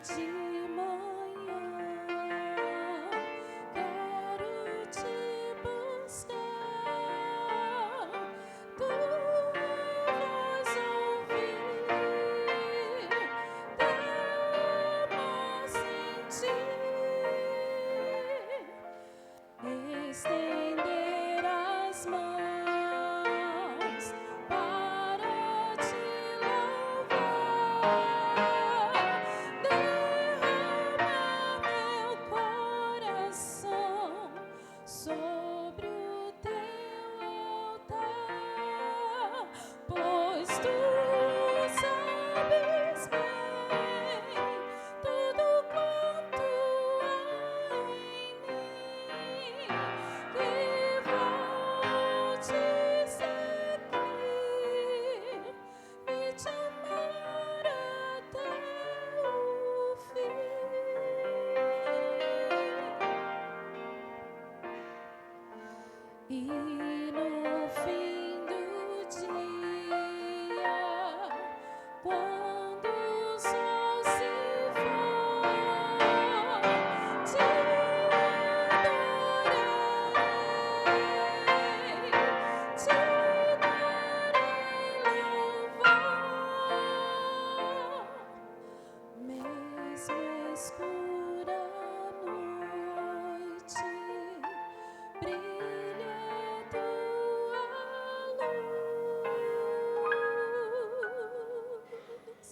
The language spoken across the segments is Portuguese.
de manhã quero te buscar, tua voz ouvir, teu sentir, estender as mãos para te louvar, derramar meu coração sobre o teu altar, pois tu sabes bem tudo quanto há em mim, que vou te seguir e te amar até o fim. E no fim do dia, quando o sol se for, te darei louvor, mesmo escura noite, brilha tua luz,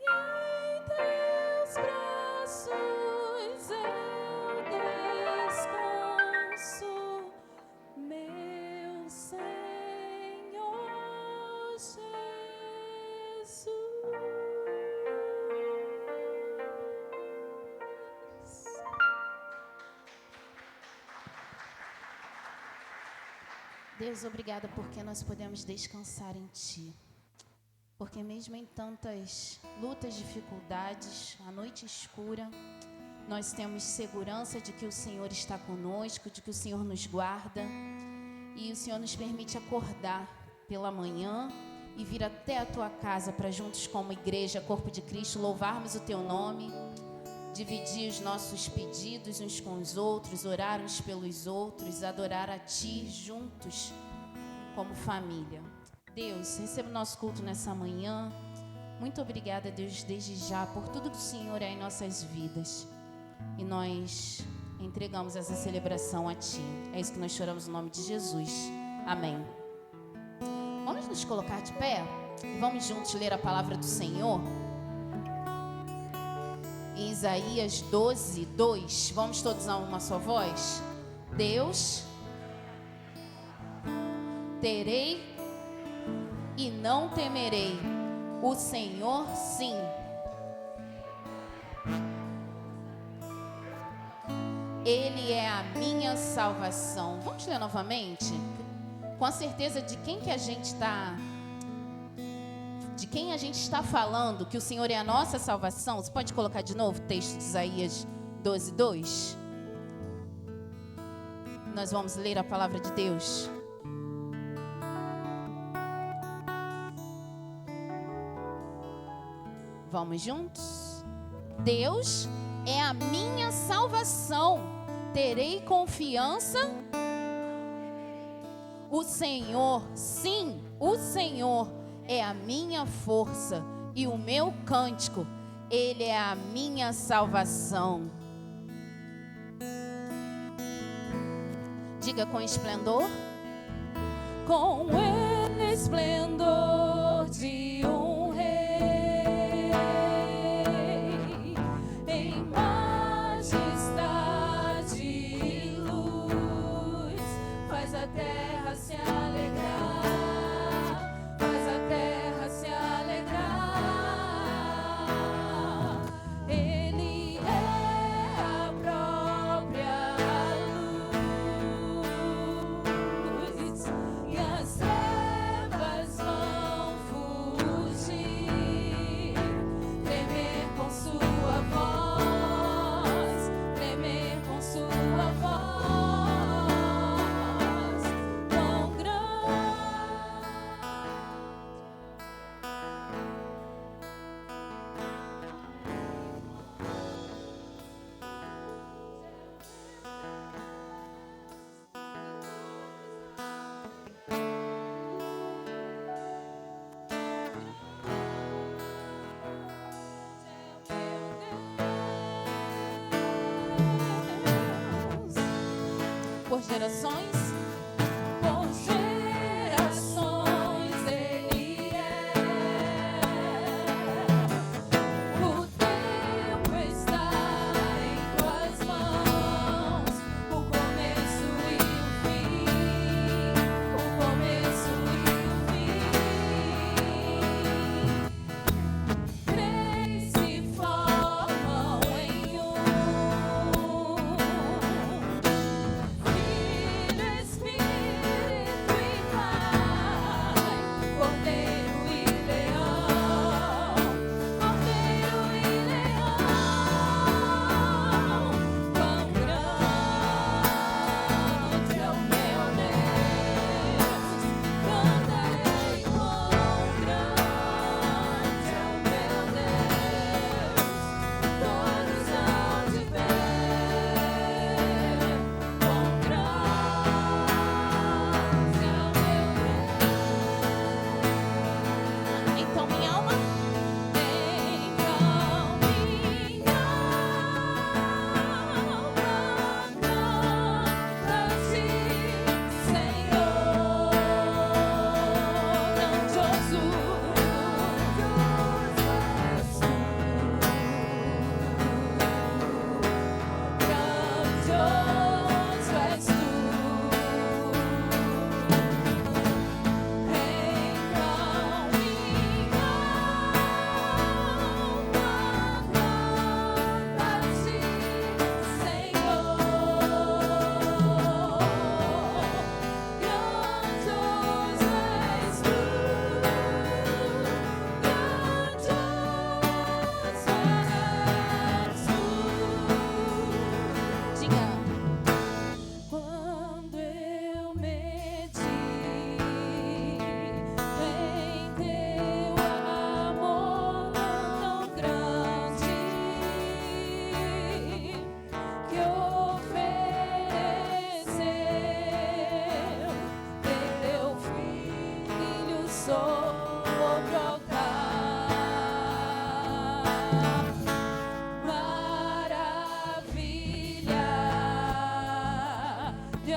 e em teus braços eu descanso, meu Senhor Jesus. Deus, obrigada porque nós podemos descansar em Ti. Porque mesmo em tantas lutas, dificuldades, a noite escura, nós temos segurança de que o Senhor está conosco, de que o Senhor nos guarda. E o Senhor nos permite acordar pela manhã e vir até a Tua casa para juntos como igreja, corpo de Cristo, louvarmos o Teu nome, dividir os nossos pedidos uns com os outros, orar uns pelos outros, adorar a Ti juntos como família. Deus, receba o nosso culto nessa manhã. Muito obrigada, Deus, desde já, por tudo que o Senhor é em nossas vidas. E nós entregamos essa celebração a Ti. É isso que nós choramos no nome de Jesus. Amém. Vamos nos colocar de pé e vamos juntos ler a palavra do Senhor. Em Isaías 12, 2. Vamos todos a uma só voz? Deus, terei e não temerei, o Senhor sim. Ele é a minha salvação. Vamos ler novamente? Com a certeza de quem que a gente está, de quem a gente está falando, que o Senhor é a nossa salvação. Você pode colocar de novo o texto de Isaías 12, 2? Nós vamos ler a palavra de Deus. Vamos juntos? Deus é a minha salvação, terei confiança. O Senhor, sim, o Senhor é a minha força e o meu cântico, Ele é a minha salvação. Diga com esplendor. Com ele esplendor de um rei, em majestade e luz, faz a terra se alegrar, faz a terra se alegrar. Ele é a própria luz, e as trevas vão fugir. gerações. Por gerações Ele é. O tempo está em tuas mãos, o começo e o fim, o começo e o fim. Três se formam em um. Filho, Espírito e Pai, Cordeiro e Leão, Cordeiro e Leão, quão grande é o meu Deus, cantarei quão grande é o meu Deus, todos hão de ver quão grande é o meu Deus. Então minha alma Então minha alma canta-te, Senhor, grandioso és tu, grandioso és tu. diga. Quando eu medito em teu amor tão grande, que ofereceu teu filho sobre o altar, maravilha de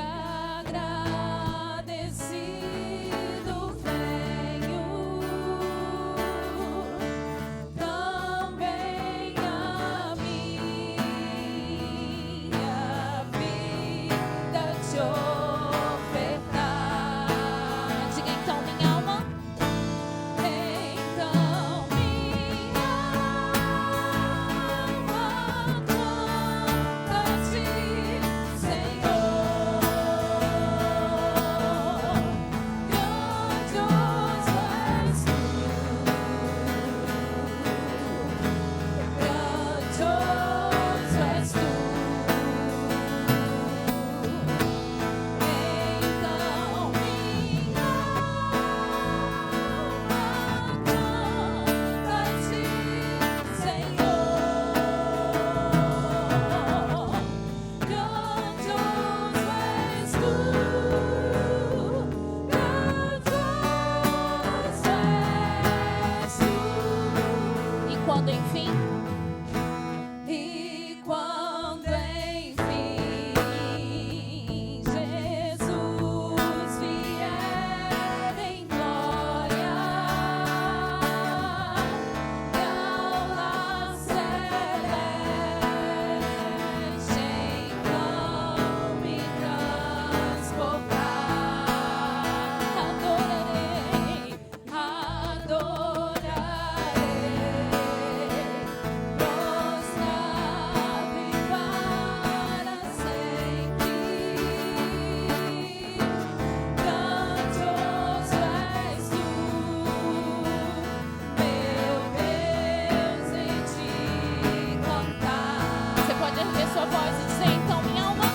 agradecido venho também a minha vida te ofertar. Diga então minha alma. Então minha alma canta-te, Senhor, grandioso és tu, grandioso és tu. Então minha canta-te, Senhor, grandioso és tu, grandioso és tu. E quando enfim E quando enfim Jesus vier em glória e ao lar celeste então me transportar, adorarei, prostrado e para sempre. Grandioso és tu, meu Deus, em ti cantar. você pode erguer sua voz e dizer então minha alma.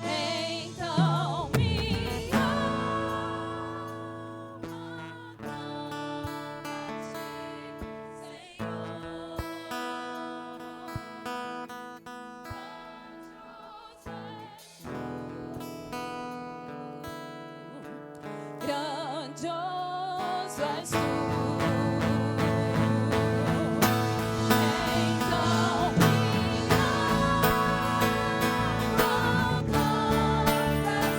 Então minha grandioso és tu. Então minha alma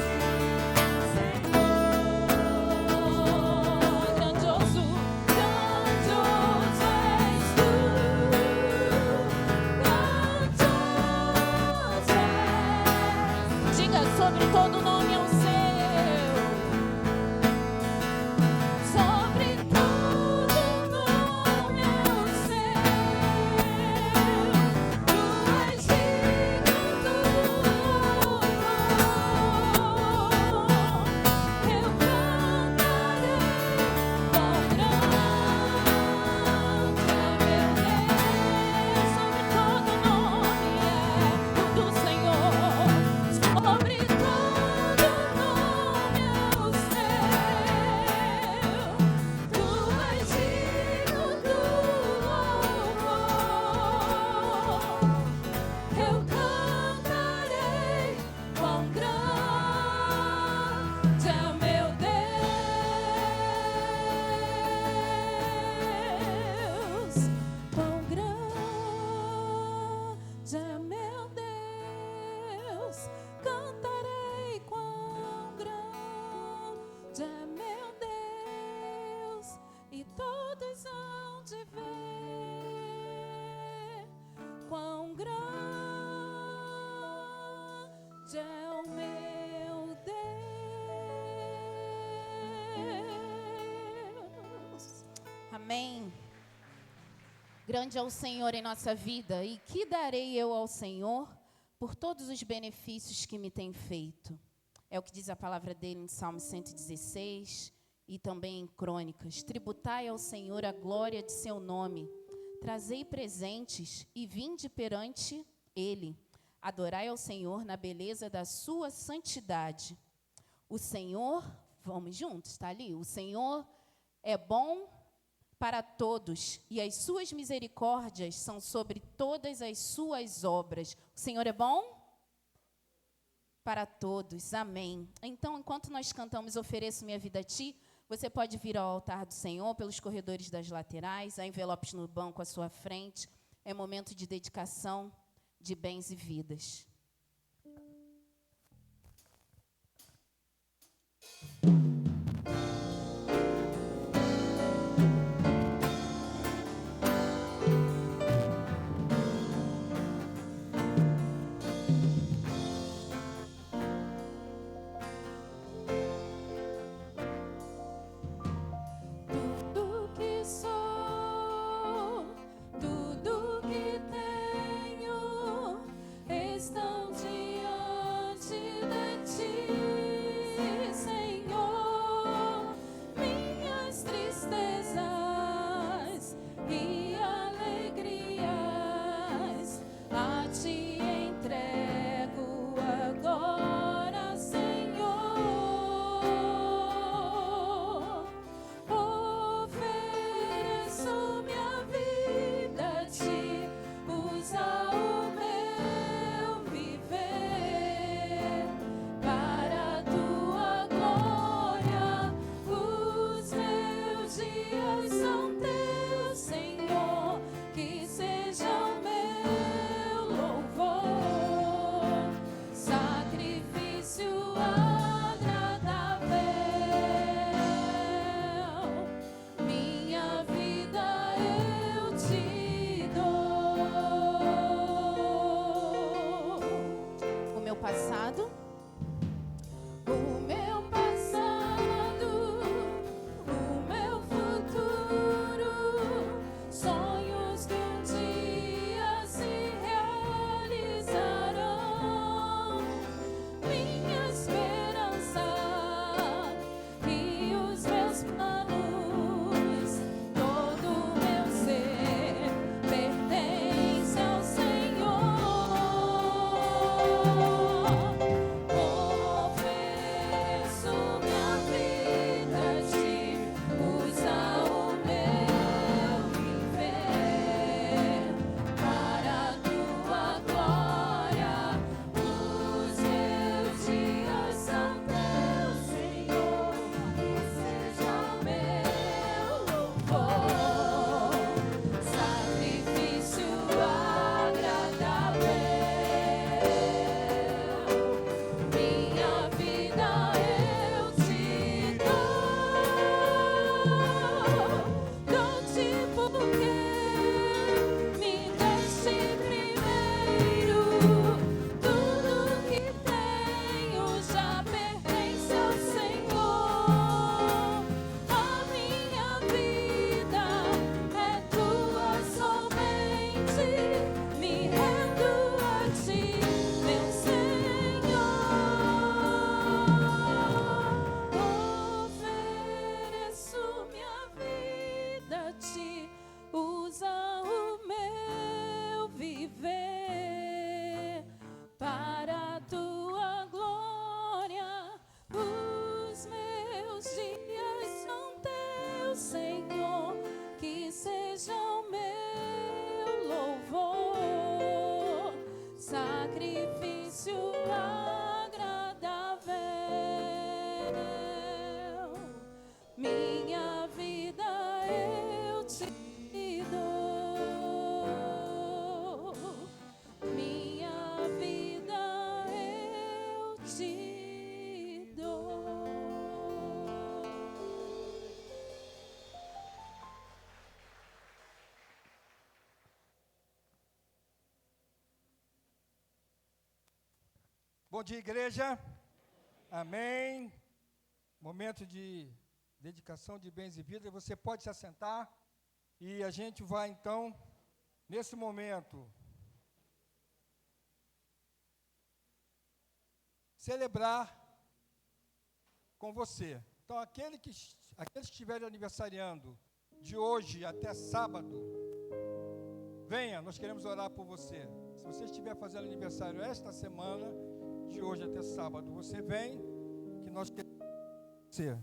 é meu Deus, e todos hão de ver quão grande é o meu Deus. Amém. Grande é o Senhor em nossa vida, e que darei eu ao Senhor por todos os benefícios que me tem feito? É o que diz a palavra dele em Salmo 116 e também em Crônicas. Tributai ao Senhor a glória de seu nome, trazei presentes e vinde perante ele. Adorai ao Senhor na beleza da sua santidade. O Senhor, vamos juntos, está ali? O Senhor é bom para todos, e as suas misericórdias são sobre todas as suas obras. O Senhor é bom para todos, amém. Então, enquanto nós cantamos Ofereço Minha Vida a Ti, você pode vir ao altar do Senhor pelos corredores das laterais, há envelopes no banco à sua frente. É momento de dedicação de bens e vidas. Tudo que sou, tudo que tenho, estão diante de Ti, Senhor. Bom dia, igreja. Amém. Momento de dedicação de bens e vidas. Você pode se assentar e a gente vai, então, nesse momento, celebrar com você. Então, aqueles que estiverem aniversariando de hoje até sábado, venha, nós queremos orar por você. Se você estiver fazendo aniversário esta semana, de hoje até sábado, você vem, que nós queremos você.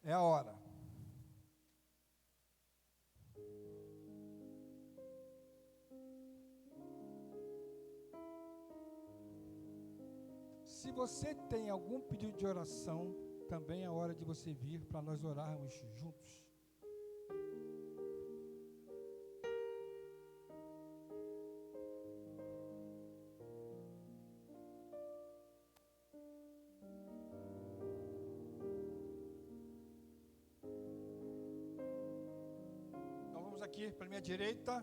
É a hora. Se você tem algum pedido de oração, também é a hora de você vir para nós orarmos juntos. Aqui para minha direita,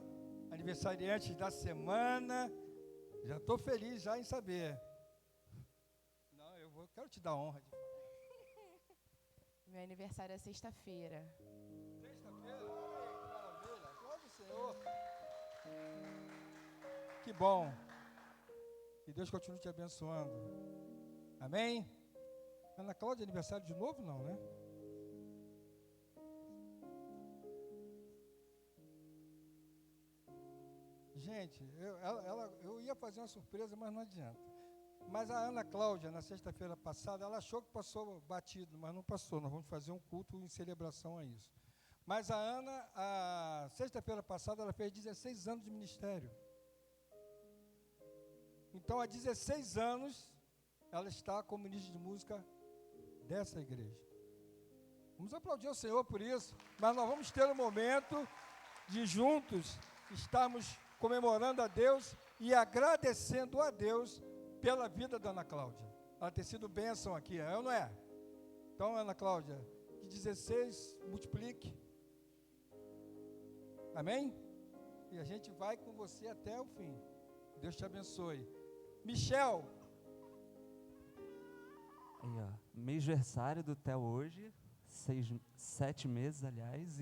aniversariante da semana. Já estou feliz já em saber. Não, quero te dar honra. Meu aniversário é sexta-feira. Sexta-feira? Que maravilha. Glória ao Senhor. Que bom. Que Deus continue te abençoando. Amém? Ana Cláudia, aniversário de novo? Não, né? Gente, eu ia fazer uma surpresa, mas não adianta. Mas a Ana Cláudia, na sexta-feira passada, ela achou que passou batido, mas não passou. Nós vamos fazer um culto em celebração a isso. Mas a Ana, a sexta-feira passada, ela fez 16 anos de ministério. Então, há 16 anos, ela está como ministra de música dessa igreja. Vamos aplaudir o Senhor por isso. Mas nós vamos ter um momento de juntos estarmos comemorando a Deus e agradecendo a Deus pela vida da Ana Cláudia. Ela tem sido bênção aqui, é ou não é? Então, Ana Cláudia, de 16, multiplique. Amém? E a gente vai com você até o fim. Deus te abençoe. Michel. Aí, ó, mêsversário do Theo hoje, 7 meses, aliás,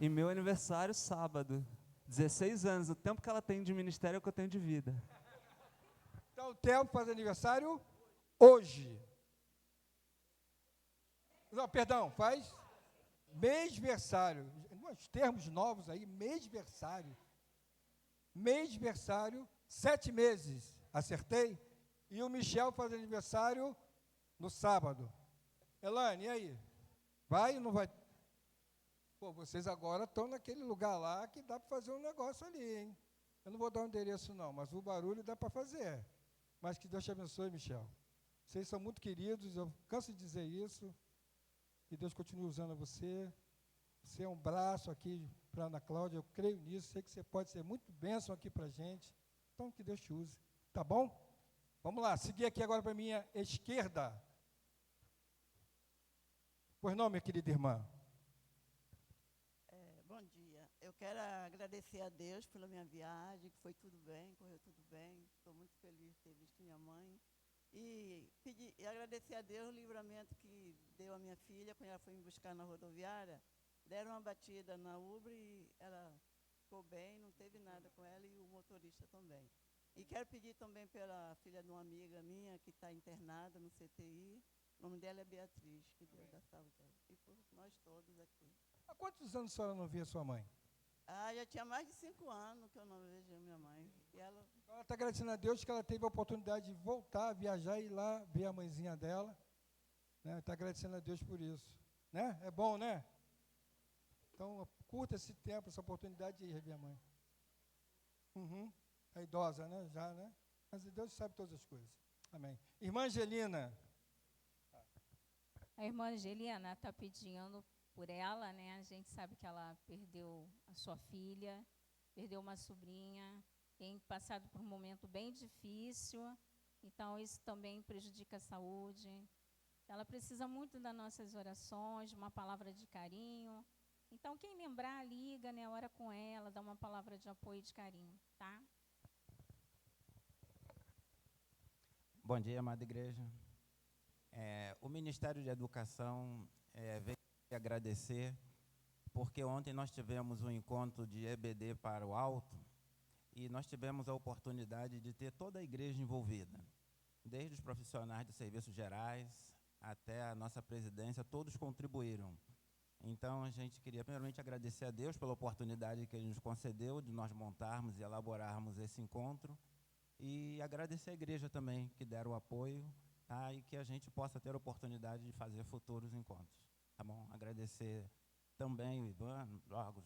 e meu aniversário sábado, 16 anos, o tempo que ela tem de ministério é o que eu tenho de vida. Então o Theo faz aniversário hoje. Não, perdão, faz mêsversário. Uns termos novos aí, mêsversário. Mêsversário, 7 meses, acertei? E o Michel faz aniversário no sábado. Elane, e aí? Vai ou não vai? Pô, vocês agora estão naquele lugar lá que dá para fazer um negócio ali, hein? Eu não vou dar o endereço não, mas o barulho dá para fazer. Mas que Deus te abençoe, Michel. Vocês são muito queridos, eu canso de dizer isso. Que Deus continue usando você. Você é um braço aqui para a Ana Cláudia, eu creio nisso. Sei que você pode ser muito bênção aqui para a gente. Então, que Deus te use. Tá bom? Vamos lá, seguir aqui agora para a minha esquerda. Pois não, minha querida irmã. Bom dia. Eu quero agradecer a Deus pela minha viagem, que foi tudo bem, correu tudo bem. Estou muito feliz de ter visto minha mãe. E agradecer a Deus o livramento que deu a minha filha, quando ela foi me buscar na rodoviária. Deram uma batida na Uber e ela ficou bem, não teve nada com ela e o motorista também. E quero pedir também pela filha de uma amiga minha que está internada no CTI. O nome dela é Beatriz, que Deus dá saúde dela. E por nós todos aqui. Há quantos anos a senhora não via sua mãe? Já tinha mais de 5 anos que eu não vejo a minha mãe. E ela está agradecendo a Deus que ela teve a oportunidade de voltar, viajar e ir lá ver a mãezinha dela. Está agradecendo a Deus por isso. Né? É bom, né? Então, curta esse tempo, essa oportunidade de ir rever a mãe. É idosa, né? Já, né? Mas Deus sabe todas as coisas. Amém. Irmã Angelina. A irmã Angelina está pedindo por ela, né? A gente sabe que ela perdeu a sua filha, perdeu uma sobrinha, tem passado por um momento bem difícil, então isso também prejudica a saúde. Ela precisa muito das nossas orações, de uma palavra de carinho, Então, quem lembrar, liga, né, ora com ela, dá uma palavra de apoio e de carinho, tá? Bom dia, amada igreja. O Ministério de Educação veio agradecer, porque ontem nós tivemos um encontro de EBD para o Alto e nós tivemos a oportunidade de ter toda a igreja envolvida, desde os profissionais de serviços gerais até a nossa presidência, todos contribuíram. Então, a gente queria primeiramente agradecer a Deus pela oportunidade que Ele nos concedeu de nós montarmos e elaborarmos esse encontro e agradecer a igreja também, que deram o apoio, tá? E que a gente possa ter a oportunidade de fazer futuros encontros, tá bom? Agradecer também o Ivan, logo,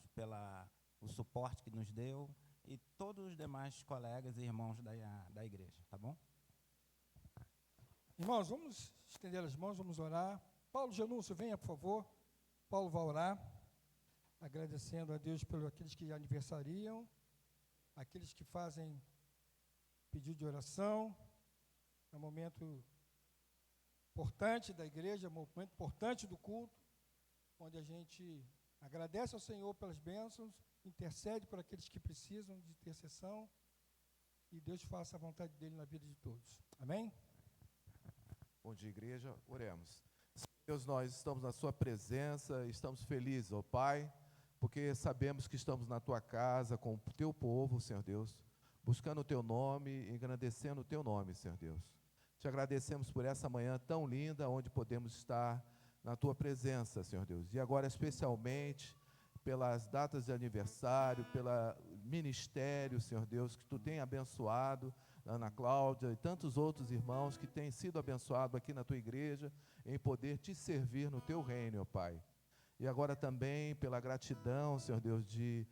o suporte que nos deu e todos os demais colegas e irmãos da igreja, tá bom? Irmãos, vamos estender as mãos, vamos orar. Paulo Genúncio, venha, por favor. Paulo vai orar, agradecendo a Deus pelos aqueles que aniversariam, aqueles que fazem pedido de oração. É um momento importante da igreja, é um momento importante do culto, onde a gente agradece ao Senhor pelas bênçãos, intercede por aqueles que precisam de intercessão, e Deus faça a vontade dele na vida de todos. Amém? Bom dia, igreja. Oremos. Deus, nós estamos na sua presença, estamos felizes, ó Pai, porque sabemos que estamos na tua casa, com o teu povo, Senhor Deus, buscando o teu nome, engrandecendo o teu nome, Senhor Deus. Te agradecemos por essa manhã tão linda, onde podemos estar na tua presença, Senhor Deus. E agora, especialmente, pelas datas de aniversário, pelo ministério, Senhor Deus, que tu tem abençoado, Ana Cláudia e tantos outros irmãos que têm sido abençoados aqui na tua igreja, em poder te servir no teu reino, ó Pai. E agora também pela gratidão, Senhor Deus, de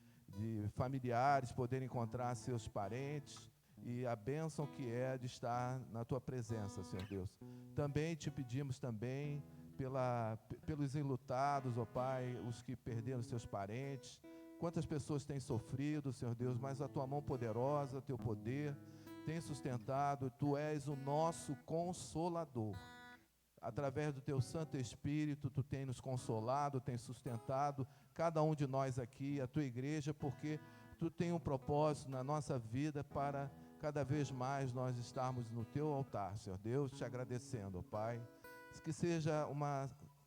familiares poderem encontrar seus parentes e a bênção que é de estar na tua presença, Senhor Deus. Também te pedimos também pelos enlutados, ó Pai, os que perderam seus parentes, quantas pessoas têm sofrido, Senhor Deus, mas a tua mão poderosa, o teu poder tem sustentado, tu és o nosso consolador. Através do teu Santo Espírito, tu tem nos consolado, tem sustentado cada um de nós aqui, a tua igreja, porque tu tem um propósito na nossa vida para cada vez mais nós estarmos no teu altar, Senhor Deus, te agradecendo, ó Pai. Que seja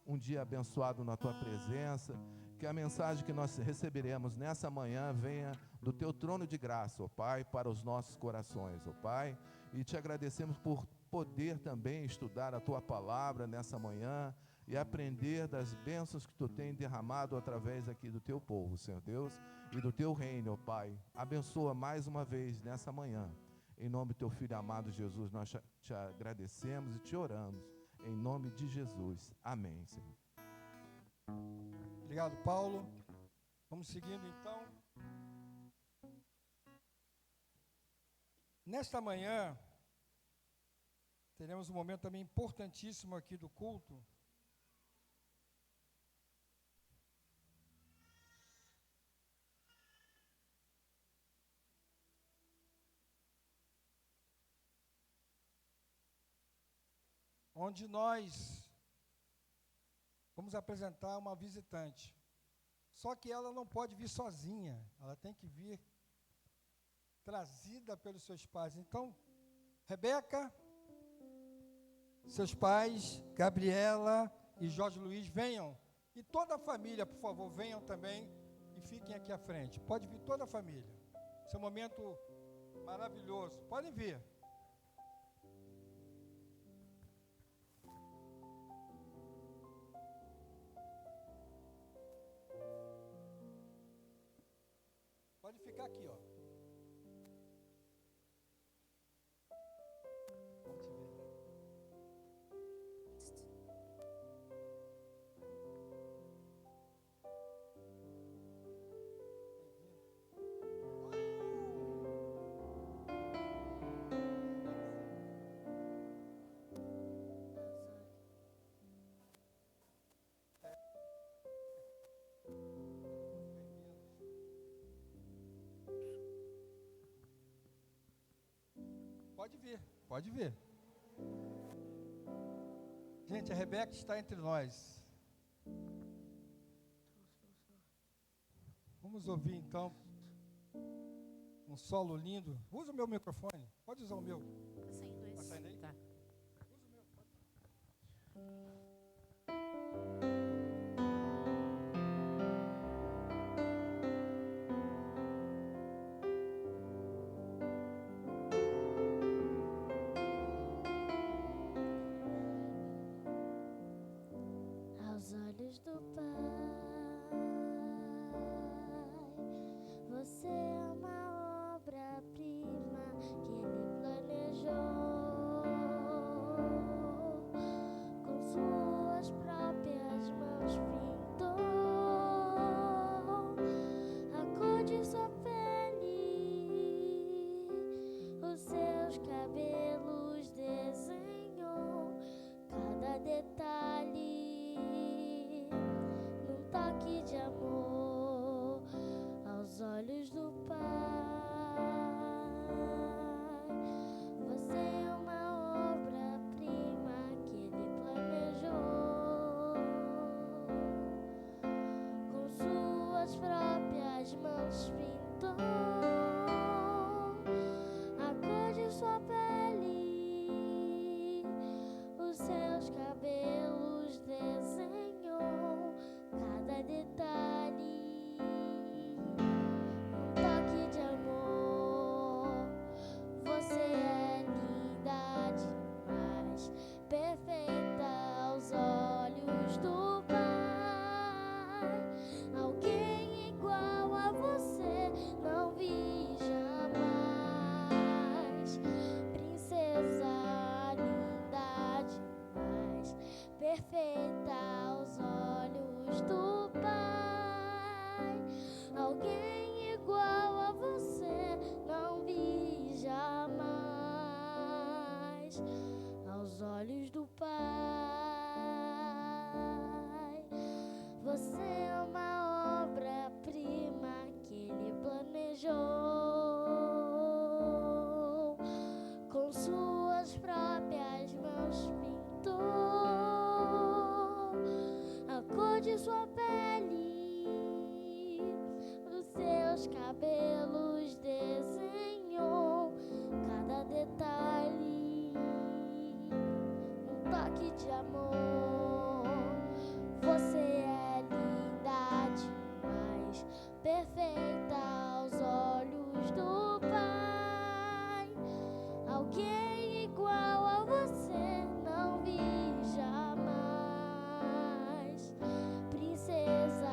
um dia abençoado na tua presença, que a mensagem que nós receberemos nessa manhã venha do teu trono de graça, ó Pai, para os nossos corações, ó Pai, e te agradecemos por poder também estudar a tua palavra nessa manhã e aprender das bênçãos que tu tem derramado através aqui do teu povo, Senhor Deus, e do teu reino, ó Pai. Abençoa mais uma vez nessa manhã. Em nome do teu Filho amado Jesus, nós te agradecemos e te oramos. Em nome de Jesus. Amém, Senhor. Obrigado, Paulo. Vamos seguindo, então. Nesta manhã, teremos um momento também importantíssimo aqui do culto. Onde nós vamos apresentar uma visitante. Só que ela não pode vir sozinha, ela tem que vir trazida pelos seus pais. Então, Rebeca, seus pais, Gabriela e Jorge Luiz, venham. E toda a família, por favor, venham também e fiquem aqui à frente. Pode vir toda a família. Esse é um momento maravilhoso. Podem vir. Pode ficar aqui, ó. Vamos te ver. Pode vir, pode vir. Gente, a Rebeca está entre nós. Vamos ouvir então um solo lindo. Usa o meu microfone. Pode usar o meu. Tá saindo esse. Tá saindo aí? Tá. Aos olhos do Pai, você é uma obra-prima que Ele planejou com suas próprias mãos, pintou a cor de sua pele, os seus cabelos, desenhou cada detalhe num toque de amor. Aos olhos do Pai, você é uma obra-prima que Ele planejou com suas próprias mãos, pintou a cor de sua pele, os seus cabelos, desenhou cada detalhe num toque de amor. Você é linda demais, perfeita aos olhos do Pai. Alguém igual a você não vi jamais. Princesa linda demais, perfeita aos olhos do Pai. Alguém igual a você não vi jamais. Aos olhos do Pai, você é uma obra-prima que Ele planejou com suas próprias mãos, pintou a cor de sua pele, os seus cabelos, desenhou cada detalhe num toque de amor. Você é linda demais, perfeita aos olhos do Pai. Alguém igual a você não vi jamais. Princesa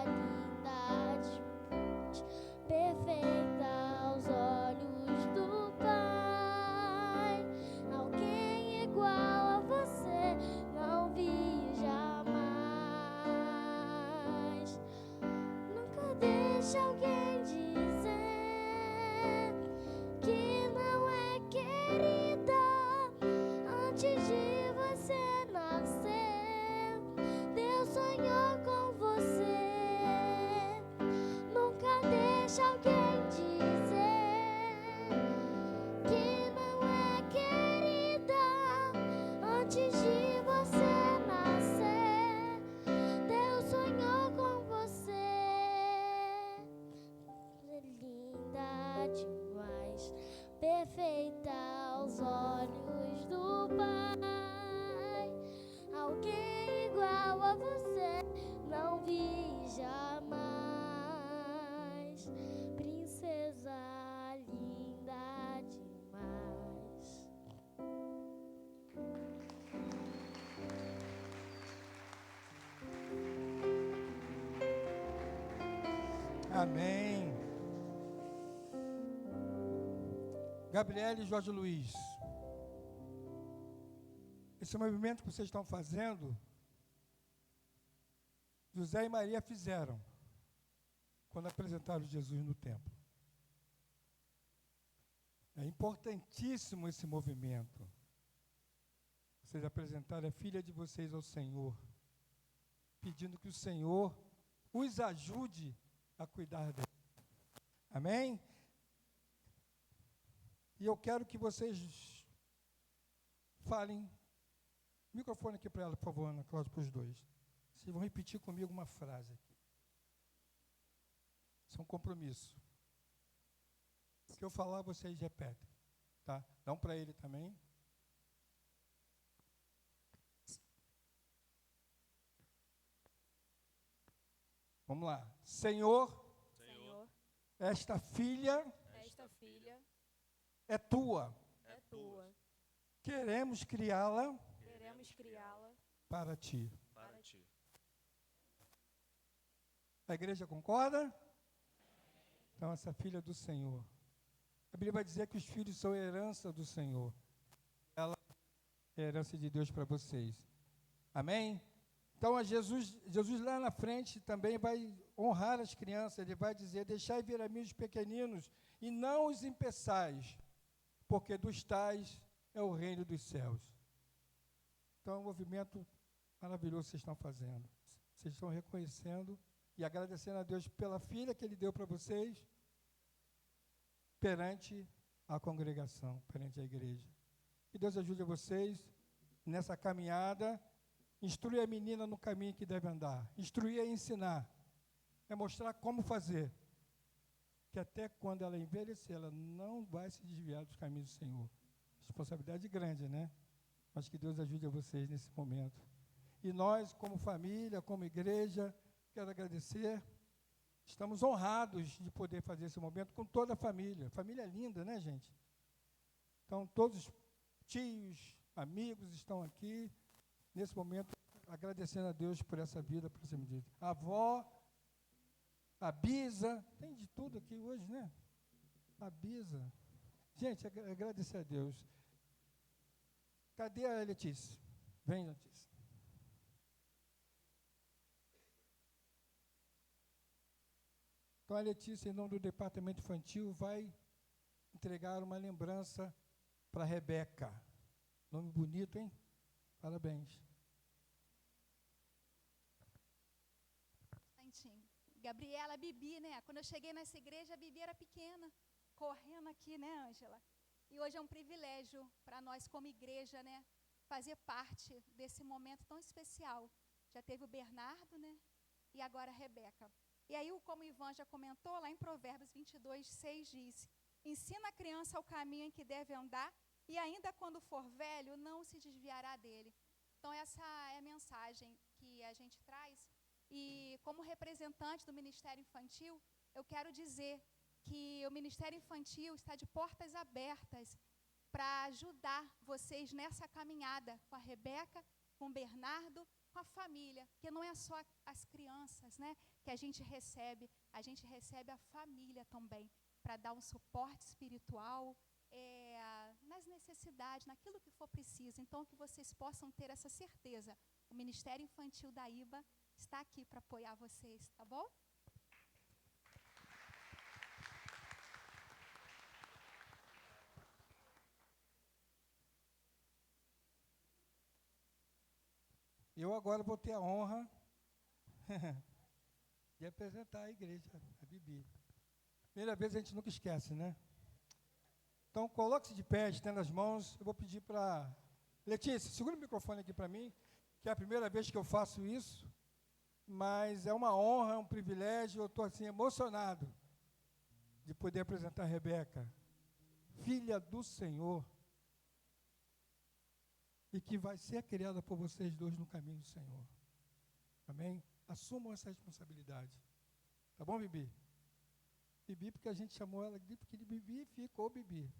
linda demais, perfeita aos olhos do Pai. Alguém igual a você não vi jamais. Nunca deixe alguém dizer que não é querida antes de você nascer. Deus sonhou com você. Nunca deixe alguém dizer que não é querida antes de você nascer. Deus sonhou com você. Linda demais, perfeita aos olhos do Pai. Alguém igual a você não vi jamais. Princesa linda demais. Amém. Gabriela e Jorge Luiz, esse movimento que vocês estão fazendo, José e Maria fizeram quando apresentaram Jesus no templo. É importantíssimo esse movimento. Vocês apresentaram a filha de vocês ao Senhor, pedindo que o Senhor os ajude a cuidar dela. Amém? E eu quero que vocês falem. Microfone aqui para ela, por favor, Ana Cláudia, para os dois. Vocês vão repetir comigo uma frase aqui. Isso é um compromisso. O que eu falar, vocês repetem. Tá? Dá um para ele também. Vamos lá. Senhor, esta filha é tua. Queremos criá-la para ti. A igreja concorda? Então, essa filha é do Senhor. A Bíblia vai dizer que os filhos são herança do Senhor. Ela é herança de Deus para vocês. Amém? Então, Jesus lá na frente também vai honrar as crianças. Ele vai dizer, deixai vir a mim os pequeninos e não os impeçais, porque dos tais é o reino dos céus. Então, é um movimento maravilhoso que vocês estão fazendo. Vocês estão reconhecendo e agradecendo a Deus pela filha que Ele deu para vocês perante a congregação, perante a igreja. Que Deus ajude vocês nessa caminhada. Instruir a menina no caminho que deve andar. Instruir é ensinar. É mostrar como fazer. Que até quando ela envelhecer, ela não vai se desviar dos caminhos do Senhor. Responsabilidade grande, né? Mas que Deus ajude a vocês nesse momento. E nós, como família, como igreja, quero agradecer. Estamos honrados de poder fazer esse momento com toda a família. Família linda, né, gente? Então, todos os tios, amigos estão aqui, nesse momento, agradecendo a Deus por essa vida, por essa medida. A avó, a bisa, tem de tudo aqui hoje, né? A bisa. Gente, agradecer a Deus. Cadê a Letícia? Vem, Letícia. Então, a Letícia, em nome do departamento infantil, vai entregar uma lembrança para a Rebeca. Nome bonito, hein? Parabéns. Gabriela, Bibi, né? Quando eu cheguei nessa igreja, a Bibi era pequena, correndo aqui, né, Ângela? E hoje é um privilégio para nós, como igreja, né, fazer parte desse momento tão especial. Já teve o Bernardo, né? E agora a Rebeca. E aí, como o Ivan já comentou, lá em Provérbios 22:6 diz: ensina a criança o caminho em que deve andar, e ainda quando for velho, não se desviará dele. Então, essa é a mensagem que a gente traz. E, como representante do Ministério Infantil, eu quero dizer que o Ministério Infantil está de portas abertas para ajudar vocês nessa caminhada com a Rebeca, com o Bernardo, com a família, porque não é só as crianças, né, que a gente recebe a família também, para dar um suporte espiritual, nas necessidades, naquilo que for preciso. Então, que vocês possam ter essa certeza. O Ministério Infantil da IBA está aqui para apoiar vocês, tá bom? Eu agora vou ter a honra de apresentar a igreja, a Bibi. Primeira vez a gente nunca esquece, né? Então, coloque-se de pé, estenda as mãos. Eu vou pedir para Letícia, segura o microfone aqui para mim, que é a primeira vez que eu faço isso, mas é uma honra, é um privilégio, eu estou assim emocionado de poder apresentar a Rebeca, filha do Senhor, e que vai ser criada por vocês dois no caminho do Senhor. Amém? Assumam essa responsabilidade. Tá bom, Bibi? Bibi, porque a gente chamou ela de Bibi, ficou Bibi.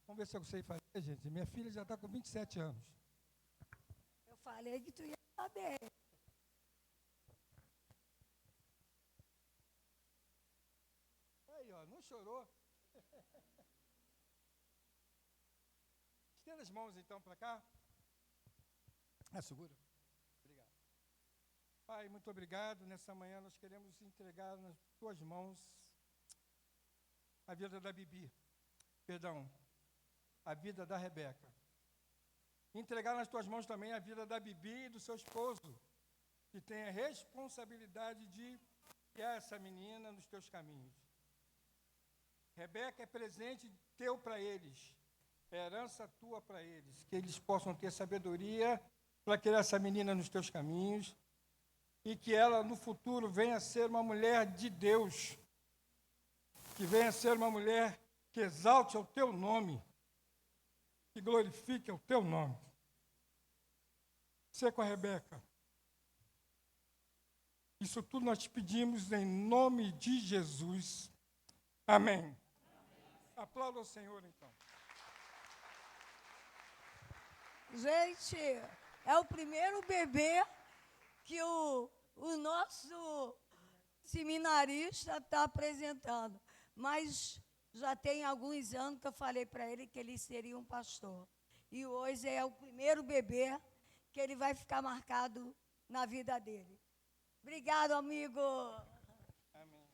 Vamos ver se eu sei fazer, gente. Minha filha já está com 27 anos. Eu falei que tu ia saber. Aí, ó, não chorou. Estenda as mãos, então, para cá. Segura. Obrigado. Pai, muito obrigado. Nessa manhã nós queremos entregar nas tuas mãos a vida da Bibi. Perdão, a vida da Rebeca. Entregar nas tuas mãos também a vida da Bibi e do seu esposo, que tem a responsabilidade de guiar essa menina nos teus caminhos. Rebeca é presente teu para eles, é herança tua para eles, que eles possam ter sabedoria para criar essa menina nos teus caminhos e que ela, no futuro, venha a ser uma mulher de Deus, Que venha ser uma mulher que exalte o teu nome, que glorifique o teu nome. Ser com a Rebeca. Isso tudo nós te pedimos em nome de Jesus. Amém. Aplauda o Senhor, então. Gente, é o primeiro bebê que o nosso seminarista está apresentando. Mas já tem alguns anos que eu falei para ele que ele seria um pastor. E hoje é o primeiro bebê que ele vai ficar marcado na vida dele. Obrigado, amigo. Amém.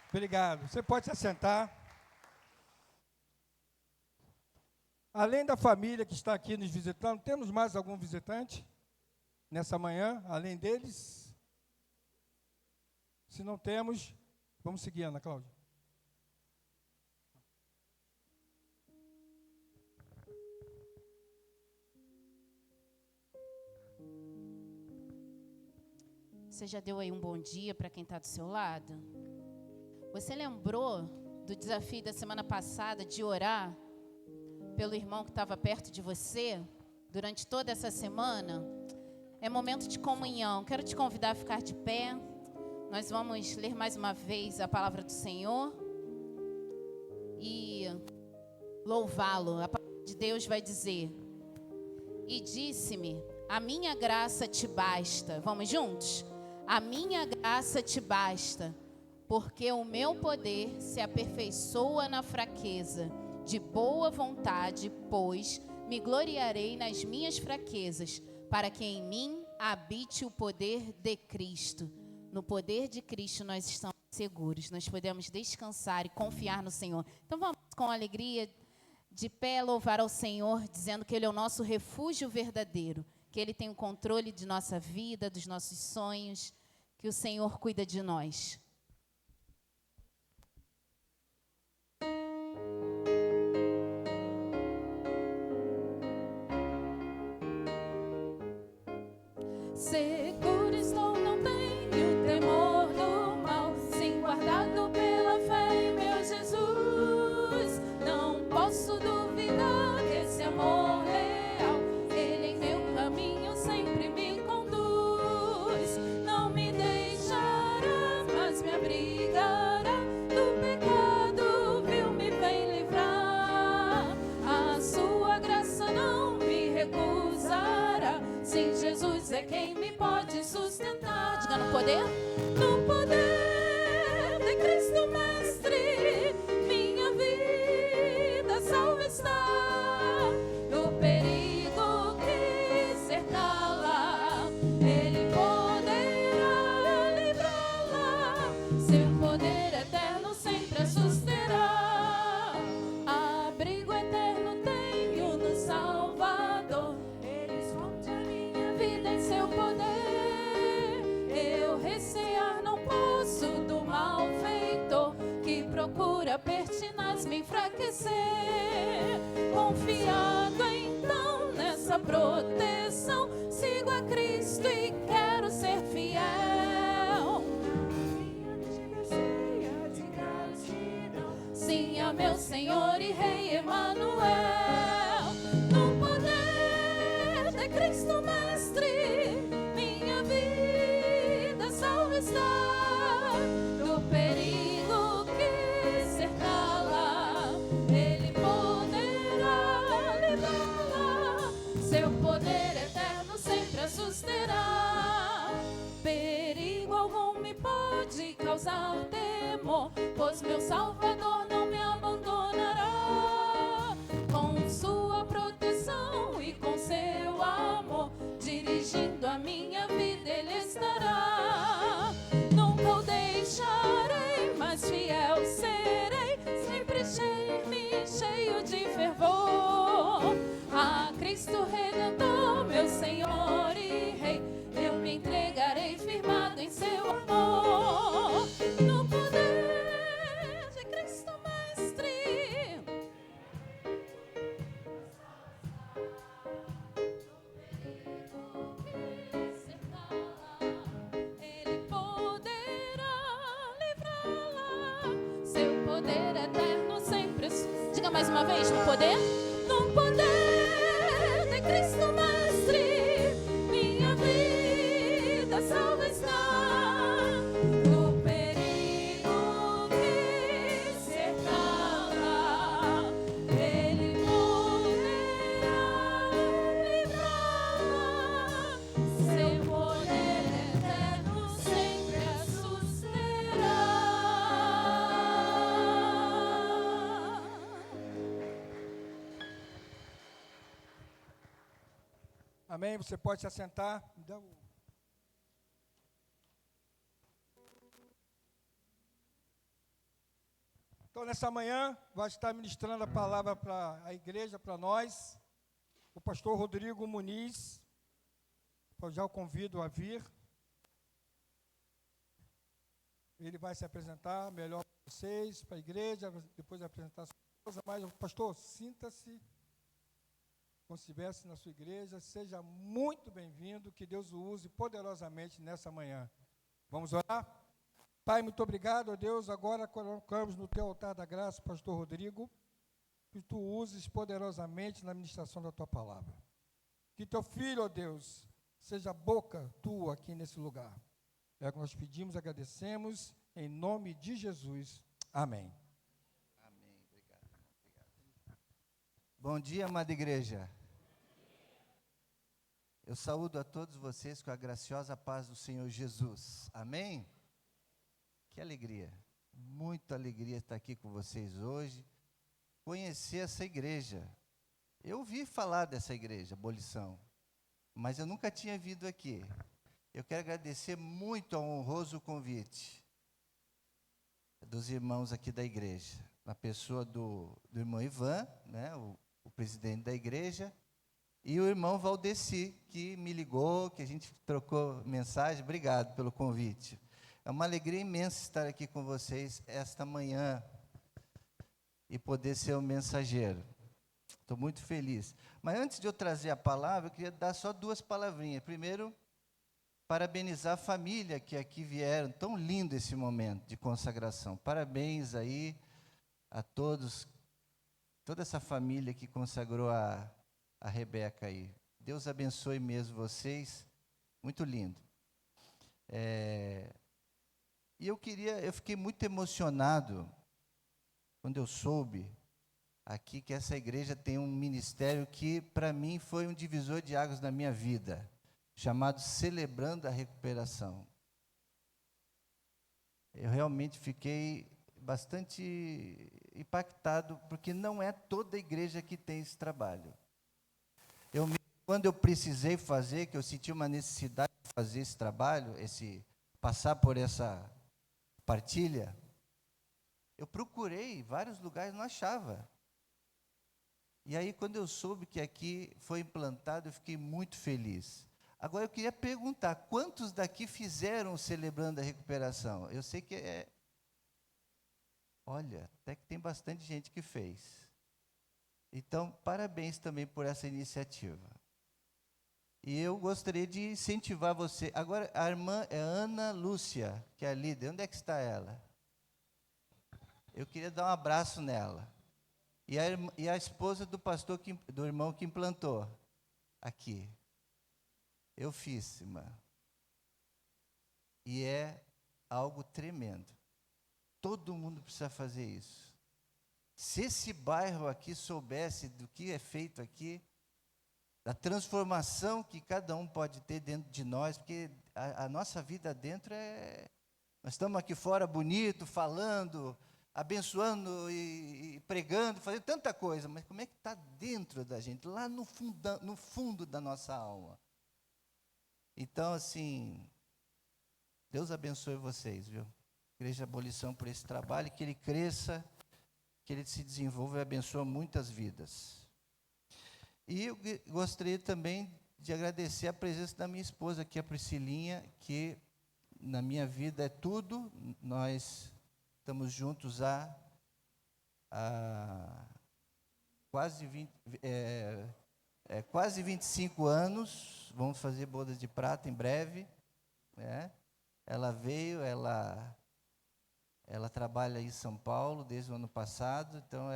Obrigado. Você pode se assentar. Além da família que está aqui nos visitando, temos mais algum visitante nessa manhã, além deles? Se não temos, vamos seguir, Ana Cláudia. Você já deu aí um bom dia para quem está do seu lado? Você lembrou do desafio da semana passada de orar pelo irmão que estava perto de você durante toda essa semana? É momento de comunhão. Quero te convidar a ficar de pé. Nós vamos ler mais uma vez a palavra do Senhor e louvá-lo. A palavra de Deus vai dizer: e disse-me, a minha graça te basta. Vamos juntos? A minha graça te basta, porque o meu poder se aperfeiçoa na fraqueza. De boa vontade, pois, me gloriarei nas minhas fraquezas, para que em mim habite o poder de Cristo. No poder de Cristo nós estamos seguros, nós podemos descansar e confiar no Senhor. Então vamos com alegria, de pé, louvar ao Senhor, dizendo que Ele é o nosso refúgio verdadeiro, que Ele tem o controle de nossa vida, dos nossos sonhos, que o Senhor cuida de nós. Seguro estou, não tenho temor do mal, sim, guardado pela fé em meu Jesus. Não posso duvidar desse amor real, Ele em meu caminho sempre me conduz. Não me deixará, mas me abrigará do pecado, vil me vem livrar. A sua graça não me recusará, sim, Jesus é quem me pode sustentar. Diga no poder. No poder de Cristo Mestre, minha vida salva está. Do perigo que cercá-la, Ele poderá livrá-la. Seu poder eterno sempre a susterá. Abrigo eterno tenho no Salvador, Ele esconde a minha vida em seu poder. Eu recear não posso do malfeitor, que procura pertinaz me enfraquecer. Confiado então nessa proteção, sigo a Cristo e quero ser fiel. Sim, a meu Senhor e Rei Emanuel. No poder de Cristo Mestre, minha vida salva está. Do perigo que cercá-la, Ele poderá livrá-la. Seu poder eterno sempre a susterá. Perigo algum me pode causar temor, pois meu Salvador não me abandonará. Com sua proteção e com seu amor, dirigindo a minha vida Ele estará. Nunca o deixarei, mas fiel serei, sempre cheio de fervor. A Cristo Redentor, meu Senhor e Rei, eu me entregarei firmado em seu amor. No poder de Cristo Mestre, Ele poderá livrá-la. Seu uma vez, no poder? No poder de Cristo Mestre, minha vida salva está. No perigo que cercava, Ele poderá livrar. Seu poder eterno sempre a susterá. Amém? Você pode se assentar. Me dá o- Então, nessa manhã, vai estar ministrando a palavra para a igreja, para nós, o pastor Rodrigo Muniz. Eu já o convido a vir. Ele vai se apresentar melhor para vocês, para a igreja, depois vai apresentar a sua esposa. Mas, pastor, sinta-se como se estivesse na sua igreja, seja muito bem-vindo, que Deus o use poderosamente nessa manhã. Vamos orar? Pai, muito obrigado, ó Deus, agora colocamos no teu altar da graça, pastor Rodrigo, que tu uses poderosamente na ministração da tua palavra. Que teu filho, ó Deus, seja boca tua aqui nesse lugar. É o que nós pedimos, agradecemos, em nome de Jesus. Amém. Amém. Obrigado. Bom dia, amada igreja. Eu saúdo a todos vocês com a graciosa paz do Senhor Jesus. Amém? Que alegria. Muita alegria estar aqui com vocês hoje. Conhecer essa igreja. Eu ouvi falar dessa igreja, Abolição, mas eu nunca tinha vindo aqui. Eu quero agradecer muito ao honroso convite dos irmãos aqui da igreja, na pessoa do irmão Ivan, né, o presidente da igreja, e o irmão Valdeci, que me ligou, que a gente trocou mensagem. Obrigado pelo convite. É uma alegria imensa estar aqui com vocês esta manhã e poder ser um mensageiro. Estou muito feliz. Mas antes de eu trazer a palavra, eu queria dar só duas palavrinhas. Primeiro, parabenizar a família que aqui vieram. Tão lindo esse momento de consagração. Parabéns aí a todos, toda essa família que consagrou a Rebeca aí. Deus abençoe mesmo vocês. Muito lindo. E eu fiquei muito emocionado quando eu soube aqui que essa igreja tem um ministério que, para mim, foi um divisor de águas na minha vida, chamado Celebrando a Recuperação. Eu realmente fiquei bastante impactado, porque não é toda igreja que tem esse trabalho. Quando eu precisei fazer, que eu senti uma necessidade de fazer esse trabalho, passar por essa partilha, eu procurei vários lugares, não achava. E aí, quando eu soube que aqui foi implantado, eu fiquei muito feliz. Agora, eu queria perguntar, quantos daqui fizeram o Celebrando a Recuperação? Eu sei que olha, até que tem bastante gente que fez. Então, parabéns também por essa iniciativa. E eu gostaria de incentivar você. Agora, a irmã é Ana Lúcia, que é a líder. Onde é que está ela? Eu queria dar um abraço nela. E a esposa do pastor, do irmão que implantou aqui. Eu fiz, irmã. E é algo tremendo. Todo mundo precisa fazer isso. Se esse bairro aqui soubesse do que é feito aqui, da transformação que cada um pode ter dentro de nós, porque a nossa vida dentro nós estamos aqui fora bonito, falando, abençoando e pregando, fazendo tanta coisa, mas como é que está dentro da gente, lá no fundo da nossa alma? Então, assim, Deus abençoe vocês, viu? Igreja Abolição, por esse trabalho, que ele cresça, que ele se desenvolva e abençoe muitas vidas. E eu gostaria também de agradecer a presença da minha esposa aqui, a Priscilinha, que na minha vida é tudo. Nós estamos juntos há quase 25 anos. Vamos fazer bodas de prata em breve. Ela veio, ela Ela trabalha em São Paulo desde o ano passado, então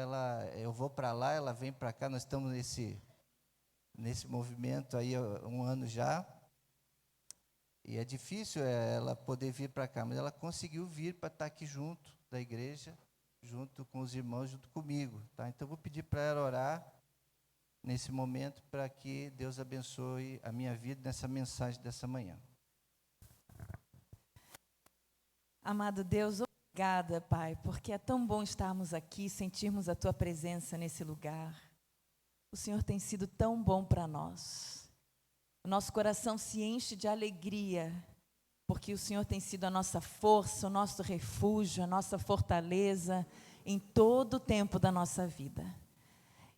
eu vou para lá, ela vem para cá, nós estamos nesse movimento aí há um ano já. E é difícil ela poder vir para cá, mas ela conseguiu vir para estar aqui junto da igreja, junto com os irmãos, junto comigo. Tá? Então, eu vou pedir para ela orar nesse momento para que Deus abençoe a minha vida nessa mensagem dessa manhã. Amado Deus, obrigada, Pai, porque é tão bom estarmos aqui, sentirmos a Tua presença nesse lugar. O Senhor tem sido tão bom para nós. O nosso coração se enche de alegria, porque o Senhor tem sido a nossa força, o nosso refúgio, a nossa fortaleza em todo o tempo da nossa vida.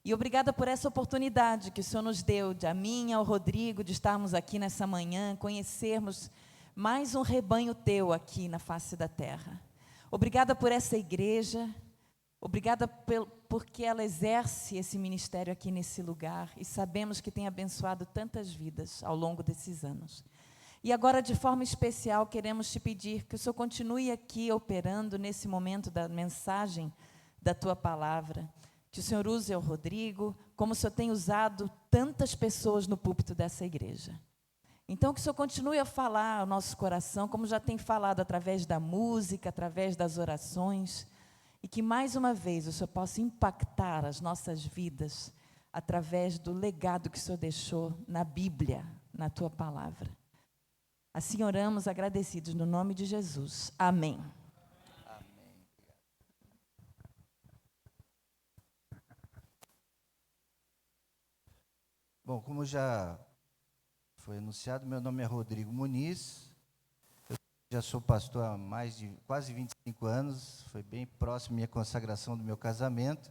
E obrigada por essa oportunidade que o Senhor nos deu, a mim e ao Rodrigo, de estarmos aqui nessa manhã, conhecermos mais um rebanho Teu aqui na face da terra. Obrigada por essa igreja, obrigada porque ela exerce esse ministério aqui nesse lugar e sabemos que tem abençoado tantas vidas ao longo desses anos. E agora, de forma especial, queremos te pedir que o Senhor continue aqui operando nesse momento da mensagem da Tua palavra, que o Senhor use o Rodrigo, como o Senhor tem usado tantas pessoas no púlpito dessa igreja. Então, que o Senhor continue a falar ao nosso coração, como já tem falado através da música, através das orações, e que mais uma vez o Senhor possa impactar as nossas vidas através do legado que o Senhor deixou na Bíblia, na Tua palavra. Assim oramos agradecidos no nome de Jesus. Amém. Amém. Bom, como já foi anunciado, meu nome é Rodrigo Muniz. Eu já sou pastor há mais de quase 25 anos. Foi bem próximo a minha consagração do meu casamento.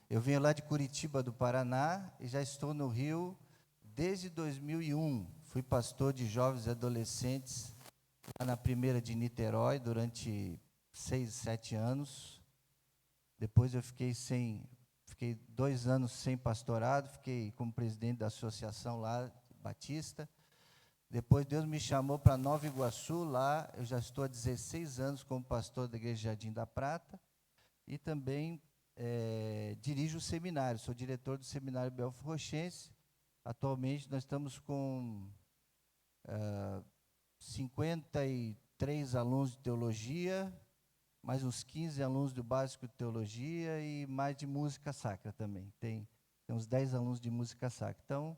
Eu venho lá de Curitiba, do Paraná, e já estou no Rio desde 2001. Fui pastor de jovens e adolescentes lá na primeira de Niterói durante 6, 7 anos. Depois eu fiquei 2 anos sem pastorado, fiquei como presidente da associação lá, Batista. Depois Deus me chamou para Nova Iguaçu, lá eu já estou há 16 anos como pastor da Igreja Jardim da Prata. E também dirijo o seminário, sou diretor do Seminário Belfo Rochense. Atualmente nós estamos com 53 alunos de teologia, mais uns 15 alunos do básico de teologia e mais de música sacra também. Tem uns 10 alunos de música sacra. Então,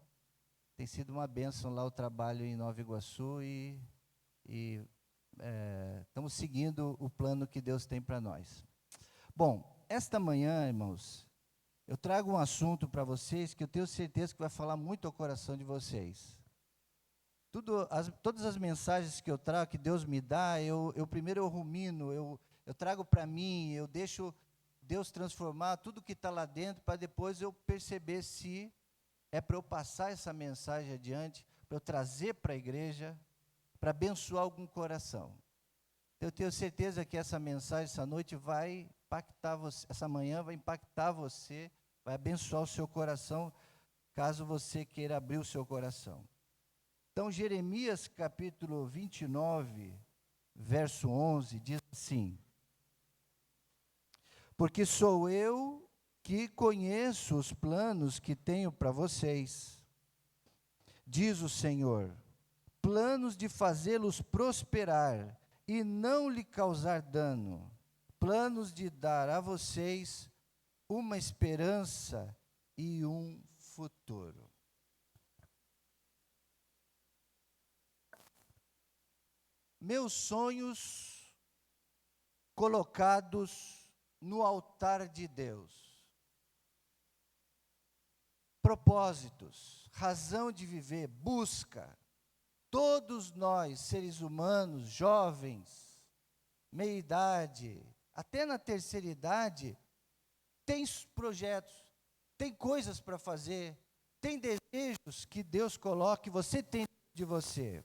tem sido uma bênção lá o trabalho em Nova Iguaçu e estamos seguindo o plano que Deus tem para nós. Bom, esta manhã, irmãos, eu trago um assunto para vocês que eu tenho certeza que vai falar muito ao coração de vocês. Todas as mensagens que eu trago, que Deus me dá, primeiro eu rumino, eu trago para mim, eu deixo Deus transformar tudo que está lá dentro, para depois eu perceber se é para eu passar essa mensagem adiante, para eu trazer para a igreja, para abençoar algum coração. Eu tenho certeza que essa mensagem, essa noite, vai impactar você, essa manhã vai impactar você, vai abençoar o seu coração, caso você queira abrir o seu coração. Então, Jeremias capítulo 29, verso 11, diz assim: porque sou eu que conheço os planos que tenho para vocês, diz o Senhor, planos de fazê-los prosperar e não lhe causar dano, planos de dar a vocês uma esperança e um futuro. Meus sonhos colocados no altar de Deus. Propósitos, razão de viver, busca. Todos nós, seres humanos, jovens, meia-idade, até na terceira idade, tem projetos, tem coisas para fazer, tem desejos que Deus coloca, que você tem de você.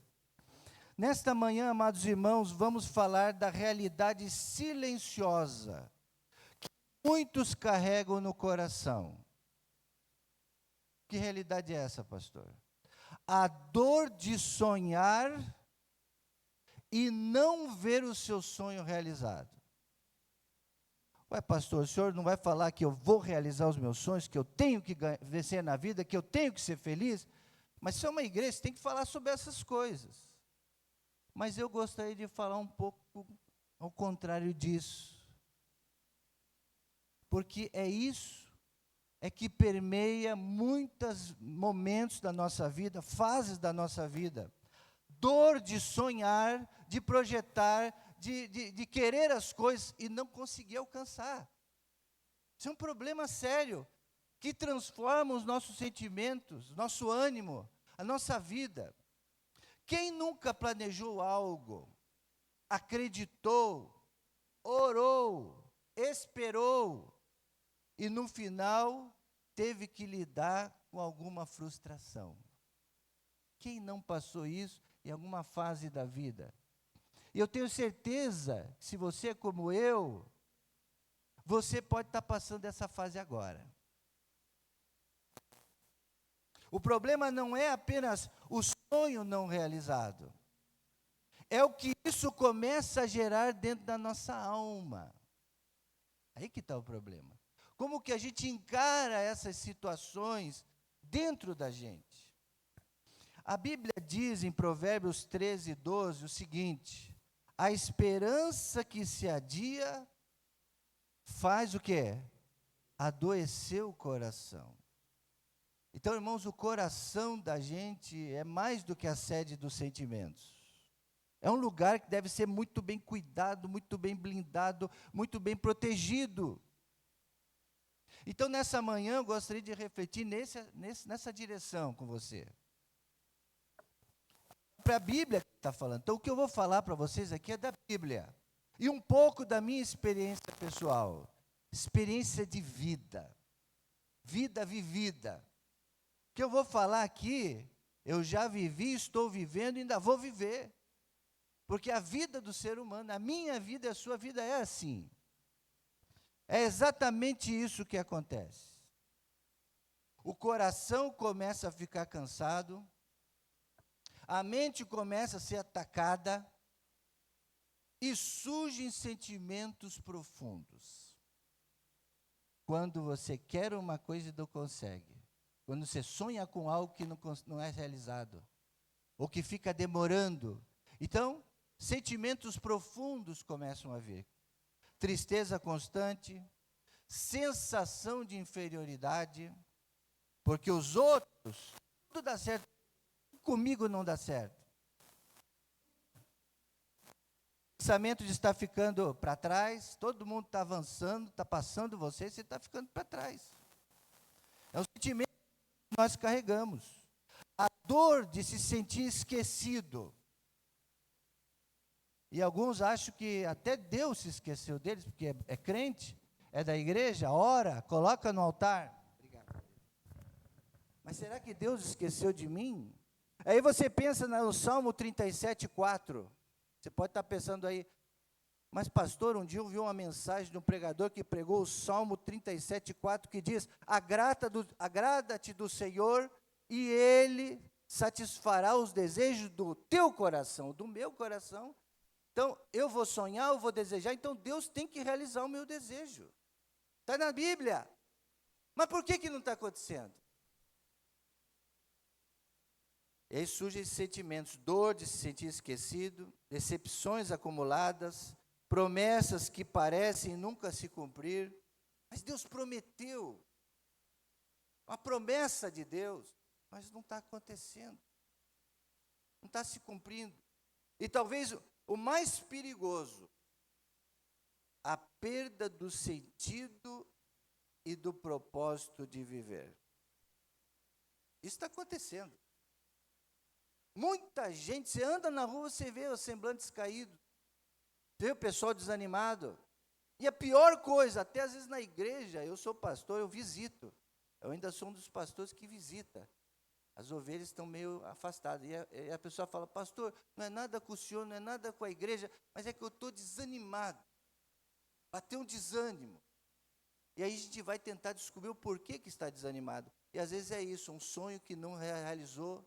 Nesta manhã, amados irmãos, vamos falar da realidade silenciosa que muitos carregam no coração. Que realidade é essa, pastor? A dor de sonhar e não ver o seu sonho realizado. Ué, pastor, o senhor não vai falar que eu vou realizar os meus sonhos, que eu tenho que vencer na vida, que eu tenho que ser feliz? Mas se é uma igreja, você tem que falar sobre essas coisas. Mas eu gostaria de falar um pouco ao contrário disso. Porque é isso, é que permeia muitos momentos da nossa vida, fases da nossa vida. Dor de sonhar, de projetar, de querer as coisas e não conseguir alcançar. Isso é um problema sério, que transforma os nossos sentimentos, nosso ânimo, a nossa vida. Quem nunca planejou algo, acreditou, orou, esperou, e no final teve que lidar com alguma frustração? Quem não passou isso em alguma fase da vida? E eu tenho certeza que se você é como eu, você pode estar passando essa fase agora. O problema não é apenas o sonho não realizado. É o que isso começa a gerar dentro da nossa alma. Aí que está o problema. Como que a gente encara essas situações dentro da gente? A Bíblia diz em Provérbios 13, 12 o seguinte: a esperança que se adia faz o quê? Adoecer o coração. Então, irmãos, o coração da gente é mais do que a sede dos sentimentos. É um lugar que deve ser muito bem cuidado, muito bem blindado, muito bem protegido. Então, nessa manhã, eu gostaria de refletir nessa direção com você. Para a Bíblia que está falando. Então, o que eu vou falar para vocês aqui é da Bíblia. E um pouco da minha experiência pessoal. Experiência de vida. Vida vivida. O que eu vou falar aqui, eu já vivi, estou vivendo e ainda vou viver. Porque a vida do ser humano, a minha vida e a sua vida é assim. É exatamente isso que acontece. O coração começa a ficar cansado, a mente começa a ser atacada e surgem sentimentos profundos. Quando você quer uma coisa e não consegue. Quando você sonha com algo que não é realizado. Ou que fica demorando. Então, sentimentos profundos começam a vir. Tristeza constante, sensação de inferioridade, porque os outros, tudo dá certo, comigo não dá certo. Pensamento de estar ficando para trás, todo mundo está avançando, está passando você está ficando para trás. É um sentimento que nós carregamos. A dor de se sentir esquecido. E alguns acham que até Deus se esqueceu deles, porque é crente, é da igreja, ora, coloca no altar. Obrigado. Mas será que Deus esqueceu de mim? Aí você pensa no Salmo 37, 4. Você pode estar pensando aí, mas pastor, um dia eu vi uma mensagem de um pregador que pregou o Salmo 37, 4, que diz: agrada-te do Senhor e Ele satisfará os desejos do teu coração, do meu coração. Então, eu vou sonhar, eu vou desejar, então Deus tem que realizar o meu desejo. Está na Bíblia. Mas por que não está acontecendo? E aí surgem esses sentimentos, dor de se sentir esquecido, decepções acumuladas, promessas que parecem nunca se cumprir. Mas Deus prometeu, uma promessa de Deus, mas não está acontecendo. Não está se cumprindo. E talvez o mais perigoso, a perda do sentido e do propósito de viver. Isso está acontecendo. Muita gente, você anda na rua, você vê os semblantes caídos, você vê o pessoal desanimado. E a pior coisa, até às vezes na igreja, eu sou pastor, eu visito. Eu ainda sou um dos pastores que visita. As ovelhas estão meio afastadas. E a pessoa fala: pastor, não é nada com o senhor, não é nada com a igreja, mas é que eu estou desanimado. Bateu um desânimo. E aí a gente vai tentar descobrir o porquê que está desanimado. E às vezes é isso, um sonho que não realizou,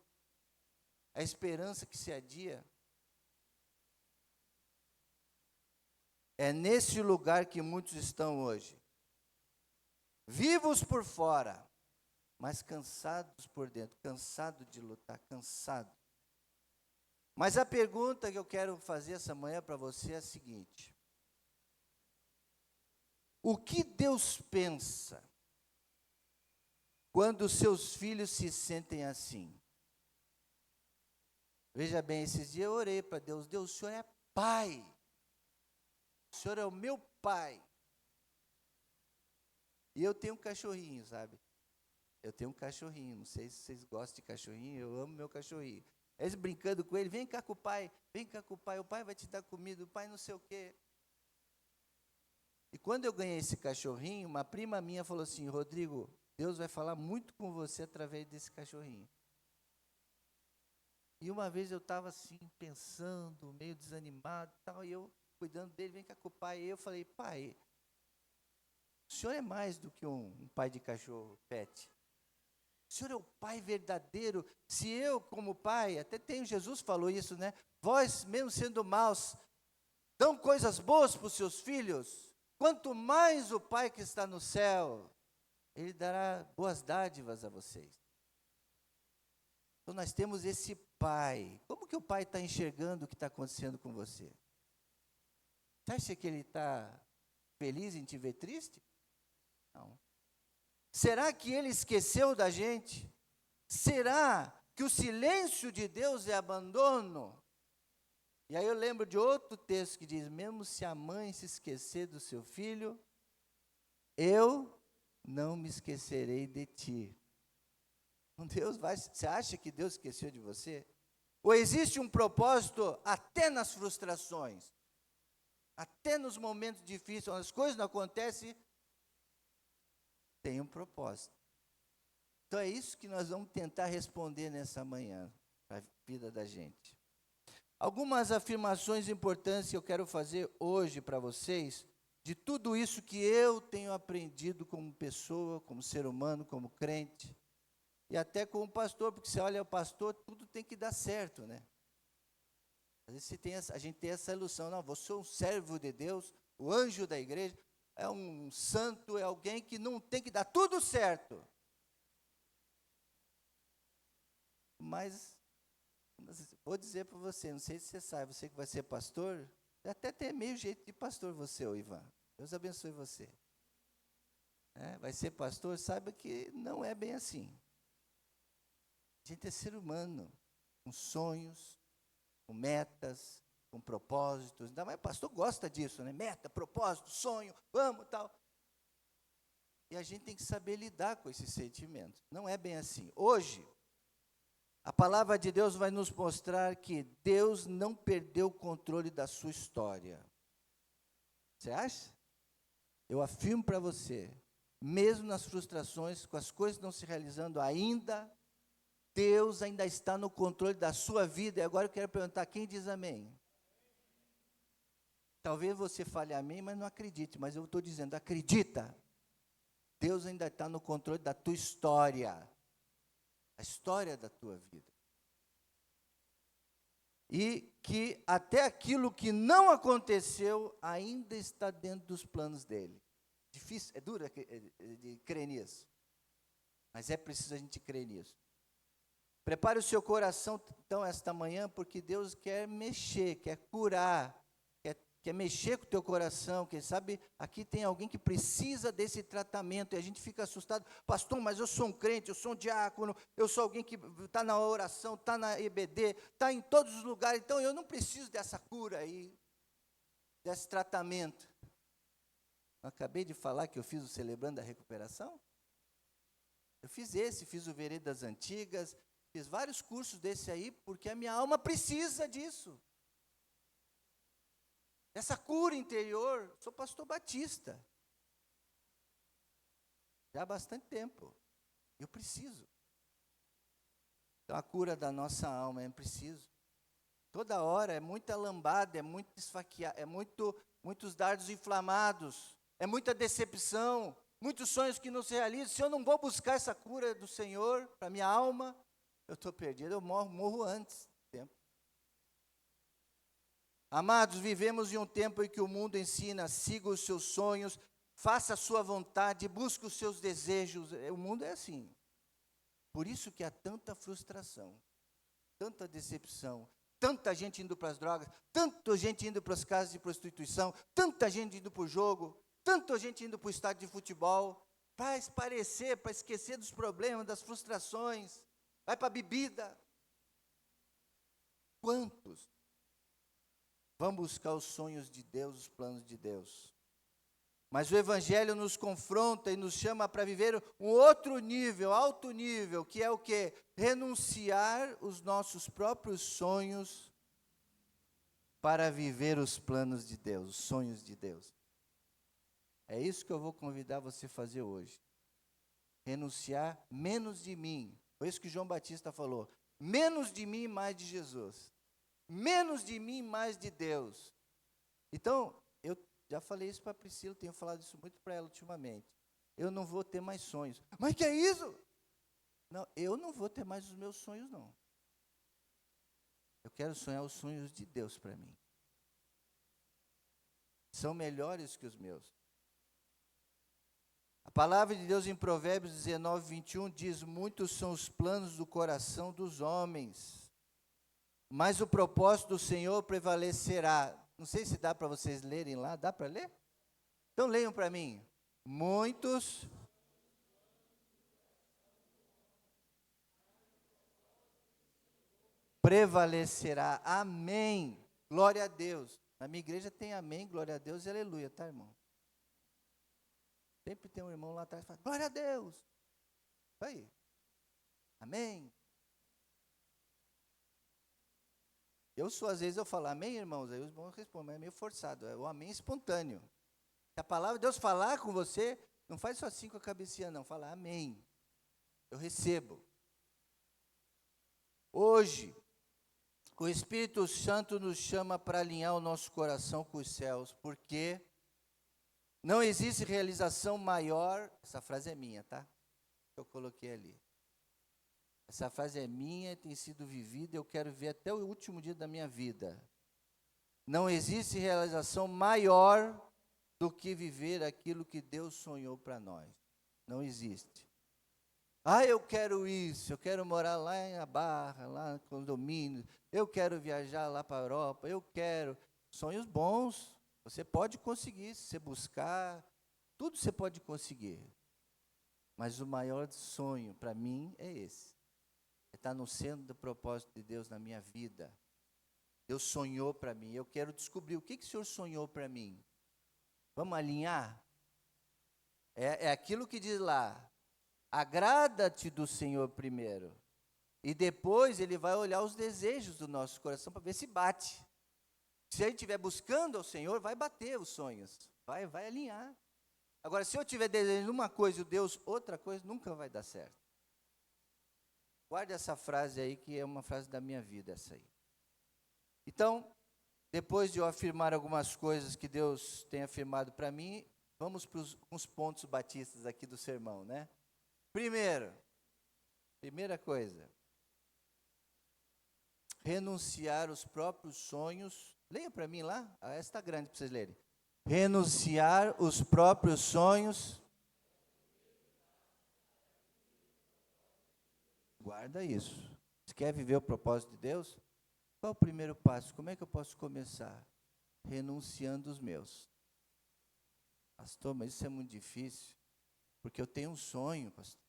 a esperança que se adia. É nesse lugar que muitos estão hoje. Vivos por fora, mas cansados por dentro, cansado de lutar, cansado. Mas a pergunta que eu quero fazer essa manhã para você é a seguinte: o que Deus pensa quando os seus filhos se sentem assim? Veja bem, esses dias eu orei para Deus: Deus, o Senhor é pai, o Senhor é o meu pai. E eu tenho um cachorrinho, sabe? Eu tenho um cachorrinho, não sei se vocês gostam de cachorrinho, eu amo meu cachorrinho. Eles brincando com ele: vem cá com o pai, o pai vai te dar comida, o pai não sei o quê. E quando eu ganhei esse cachorrinho, uma prima minha falou assim: Rodrigo, Deus vai falar muito com você através desse cachorrinho. E uma vez eu estava assim, pensando, meio desanimado e tal, e eu cuidando dele: vem cá com o pai. E eu falei: pai, o senhor é mais do que um pai de cachorro, pet. O Senhor é o Pai verdadeiro. Se eu, como pai, até tenho, Jesus falou isso, né? Vós, mesmo sendo maus, dão coisas boas para os seus filhos. Quanto mais o Pai que está no céu, Ele dará boas dádivas a vocês. Então nós temos esse Pai. Como que o Pai está enxergando o que está acontecendo com você? Você acha que Ele está feliz em te ver triste? Não. Será que Ele esqueceu da gente? Será que o silêncio de Deus é abandono? E aí eu lembro de outro texto que diz: mesmo se a mãe se esquecer do seu filho, eu não me esquecerei de ti. Você acha que Deus esqueceu de você? Ou existe um propósito até nas frustrações? Até nos momentos difíceis, quando as coisas não acontecem, tem um propósito. Então é isso que nós vamos tentar responder nessa manhã, para a vida da gente. Algumas afirmações importantes que eu quero fazer hoje para vocês, de tudo isso que eu tenho aprendido como pessoa, como ser humano, como crente, e até como pastor, porque você olha o pastor, tudo tem que dar certo, né? Às vezes a gente tem essa ilusão: não, você é um servo de Deus, o anjo da igreja, é um santo, é alguém que não tem que dar tudo certo. Mas, vou dizer para você, não sei se você sabe, você que vai ser pastor, até tem meio jeito de pastor você, ô Ivan. Deus abençoe você. Vai ser pastor, saiba que não é bem assim. A gente é ser humano, com sonhos, com metas, com propósitos. Ainda mais o pastor gosta disso, né? Meta, propósito, sonho, vamos, tal. E a gente tem que saber lidar com esses sentimentos. Não é bem assim. Hoje, a palavra de Deus vai nos mostrar que Deus não perdeu o controle da sua história. Você acha? Eu afirmo para você, mesmo nas frustrações, com as coisas não se realizando ainda, Deus ainda está no controle da sua vida. E agora eu quero perguntar: quem diz amém? Talvez você fale amém, mas não acredite. Mas eu estou dizendo: acredita. Deus ainda está no controle da tua história. A história da tua vida. E que até aquilo que não aconteceu ainda está dentro dos planos dele. Difícil, é duro de crer nisso. Mas é preciso a gente crer nisso. Prepare o seu coração, então, esta manhã, porque Deus quer mexer, quer curar, quer mexer com o teu coração. Quem sabe aqui tem alguém que precisa desse tratamento, e a gente fica assustado: pastor, mas eu sou um crente, eu sou um diácono, eu sou alguém que está na oração, está na EBD, está em todos os lugares, então eu não preciso dessa cura aí, desse tratamento. Eu acabei de falar que eu fiz o Celebrando a Recuperação. Eu fiz o Veredas Antigas, fiz vários cursos desse aí, porque a minha alma precisa disso. Essa cura interior. Sou pastor batista. Já há bastante tempo. Eu preciso. Então a cura da nossa alma é preciso. Toda hora é muita lambada, é muito esfaquear, é muitos dardos inflamados, é muita decepção, muitos sonhos que não se realizam. Se eu não vou buscar essa cura do Senhor para a minha alma, eu estou perdido, eu morro antes do tempo. Amados, vivemos em um tempo em que o mundo ensina, siga os seus sonhos, faça a sua vontade, busque os seus desejos. O mundo é assim. Por isso que há tanta frustração, tanta decepção, tanta gente indo para as drogas, tanta gente indo para as casas de prostituição, tanta gente indo para o jogo, tanta gente indo para o estádio de futebol, para esparecer, para esquecer dos problemas, das frustrações, vai para a bebida. Quantos vão buscar os sonhos de Deus, os planos de Deus? Mas o Evangelho nos confronta e nos chama para viver um outro nível, alto nível, que é o quê? Renunciar os nossos próprios sonhos para viver os planos de Deus, os sonhos de Deus. É isso que eu vou convidar você a fazer hoje. Renunciar menos de mim. Foi isso que João Batista falou. Menos de mim, mais de Jesus. Menos de mim, mais de Deus. Então, eu já falei isso para a Priscila, tenho falado isso muito para ela ultimamente. Eu não vou ter mais sonhos. Mas que é isso? Não, eu não vou ter mais os meus sonhos, não. Eu quero sonhar os sonhos de Deus para mim. São melhores que os meus. A palavra de Deus em Provérbios 19, 21 diz: muitos são os planos do coração dos homens, mas o propósito do Senhor prevalecerá. Não sei se dá para vocês lerem lá, dá para ler? Então leiam para mim. Muitos prevalecerá. Amém. Glória a Deus. Na minha igreja tem amém, glória a Deus e aleluia, tá, irmão? Sempre tem um irmão lá atrás que fala, glória a Deus. Aí. Amém. Às vezes eu falo, amém, irmãos? Aí os irmãos respondem, mas é meio forçado, é o amém espontâneo. Se a palavra de Deus falar com você, não faz só assim com a cabecinha, não. Fala, amém. Eu recebo. Hoje, o Espírito Santo nos chama para alinhar o nosso coração com os céus, porque não existe realização maior, essa frase é minha, tá? Eu coloquei ali. Essa frase é minha, tem sido vivida, eu quero ver até o último dia da minha vida. Não existe realização maior do que viver aquilo que Deus sonhou para nós. Não existe. Ah, eu quero isso, eu quero morar lá em Barra, lá no condomínio, eu quero viajar lá para a Europa, eu quero. Sonhos bons, você pode conseguir, se você buscar, tudo você pode conseguir. Mas o maior sonho para mim é esse. Está no centro do propósito de Deus na minha vida. Deus sonhou para mim. Eu quero descobrir o que o Senhor sonhou para mim. Vamos alinhar? É aquilo que diz lá. Agrada-te do Senhor primeiro. E depois Ele vai olhar os desejos do nosso coração para ver se bate. Se a gente estiver buscando ao Senhor, vai bater os sonhos. Vai alinhar. Agora, se eu estiver desejando uma coisa e Deus outra coisa, nunca vai dar certo. Guarde essa frase aí, que é uma frase da minha vida, essa aí. Então, depois de eu afirmar algumas coisas que Deus tem afirmado para mim, vamos para os pontos batistas aqui do sermão, né? Primeira coisa, renunciar os próprios sonhos. Leia para mim lá, essa está grande para vocês lerem. Renunciar os próprios sonhos. Guarda isso. Você quer viver o propósito de Deus? Qual é o primeiro passo? Como é que eu posso começar? Renunciando os meus. Pastor, mas isso é muito difícil, porque eu tenho um sonho, pastor.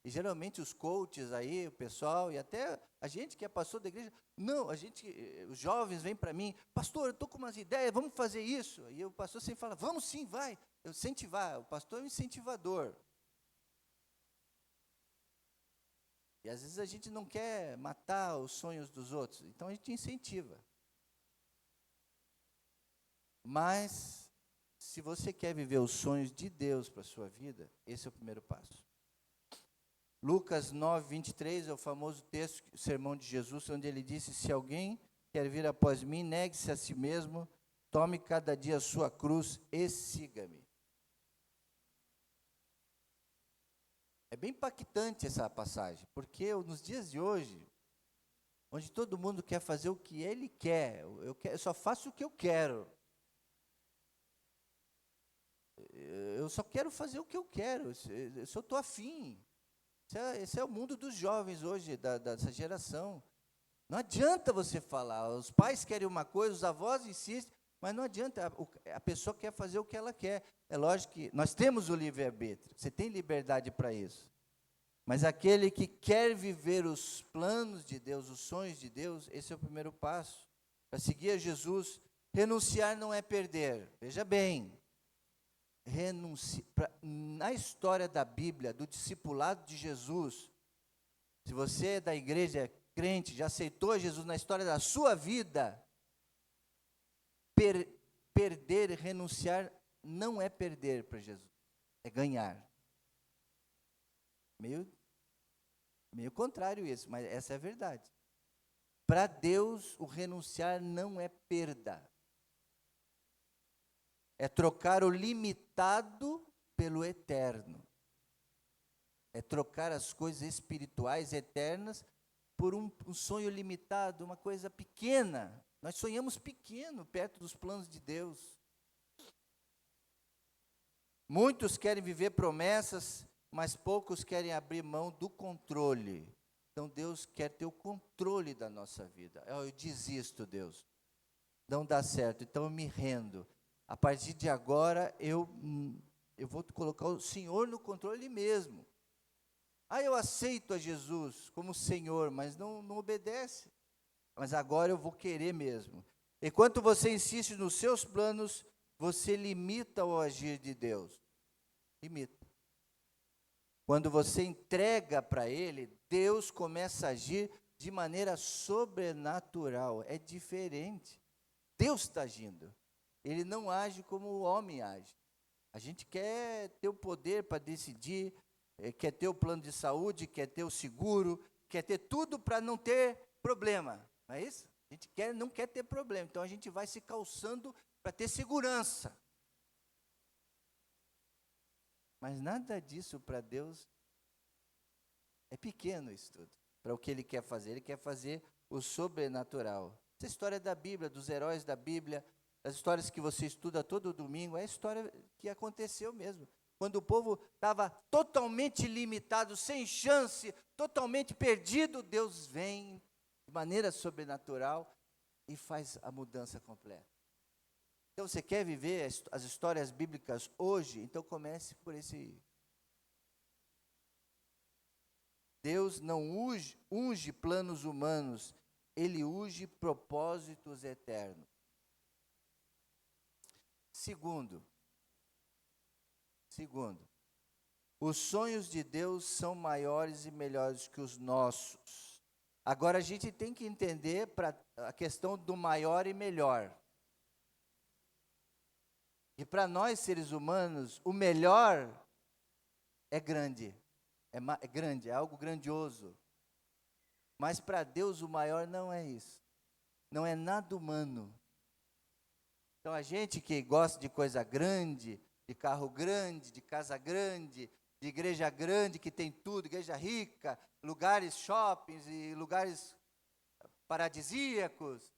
E geralmente os coaches aí, o pessoal, e até a gente que é pastor da igreja, os jovens vêm para mim, pastor, eu estou com umas ideias, vamos fazer isso. E o pastor sempre fala, vamos sim, vai. Eu incentivar, o pastor é um incentivador. E às vezes a gente não quer matar os sonhos dos outros, então a gente incentiva. Mas, se você quer viver os sonhos de Deus para a sua vida, esse é o primeiro passo. Lucas 9, 23 é o famoso texto, o sermão de Jesus, onde ele disse, se alguém quer vir após mim, negue-se a si mesmo, tome cada dia a sua cruz e siga-me. É bem impactante essa passagem, porque nos dias de hoje, onde todo mundo quer fazer o que ele quer. Eu só faço o que eu quero. Eu só quero fazer o que eu quero, se eu estou afim. Esse é o mundo dos jovens hoje, dessa geração. Não adianta você falar, os pais querem uma coisa, os avós insistem, mas não adianta, a pessoa quer fazer o que ela quer. É lógico que nós temos o livre-arbítrio, você tem liberdade para isso. Mas aquele que quer viver os planos de Deus, os sonhos de Deus, esse é o primeiro passo. Para seguir a Jesus, renunciar não é perder. Veja bem, na história da Bíblia, do discipulado de Jesus, se você é da igreja, é crente, já aceitou Jesus na história da sua vida, perder, renunciar, não é perder para Jesus, é ganhar. Meio contrário isso, mas essa é a verdade. Para Deus, o renunciar não é perda. É trocar o limitado pelo eterno. É trocar as coisas espirituais eternas por um sonho limitado, uma coisa pequena. Nós sonhamos pequeno perto dos planos de Deus. Muitos querem viver promessas, mas poucos querem abrir mão do controle. Então Deus quer ter o controle da nossa vida. Eu desisto, Deus. Não dá certo, então eu me rendo. A partir de agora, eu vou colocar o Senhor no controle mesmo. Eu aceito a Jesus como Senhor, mas não obedece. Mas agora eu vou querer mesmo. Enquanto você insiste nos seus planos, você limita o agir de Deus. Limita. Quando você entrega para Ele, Deus começa a agir de maneira sobrenatural. É diferente. Deus está agindo. Ele não age como o homem age. A gente quer ter o poder para decidir, quer ter o plano de saúde, quer ter o seguro, quer ter tudo para não ter problema. Não é isso? A gente não quer ter problema. Então a gente vai se calçando para ter segurança. Mas nada disso para Deus é pequeno isso tudo. Para o que Ele quer fazer o sobrenatural. Essa história da Bíblia, dos heróis da Bíblia, as histórias que você estuda todo domingo, é a história que aconteceu mesmo. Quando o povo estava totalmente limitado, sem chance, totalmente perdido, Deus vem de maneira sobrenatural e faz a mudança completa. Então, você quer viver as histórias bíblicas hoje? Então, comece por esse. Deus não unge planos humanos, Ele unge propósitos eternos. Segundo, os sonhos de Deus são maiores e melhores que os nossos. Agora, a gente tem que entender a questão do maior e melhor. E para nós, seres humanos, o melhor é grande. É grande, é algo grandioso. Mas para Deus, o maior não é isso. Não é nada humano. Então, a gente que gosta de coisa grande, de carro grande, de casa grande, de igreja grande, que tem tudo, igreja rica, lugares, shoppings e lugares paradisíacos.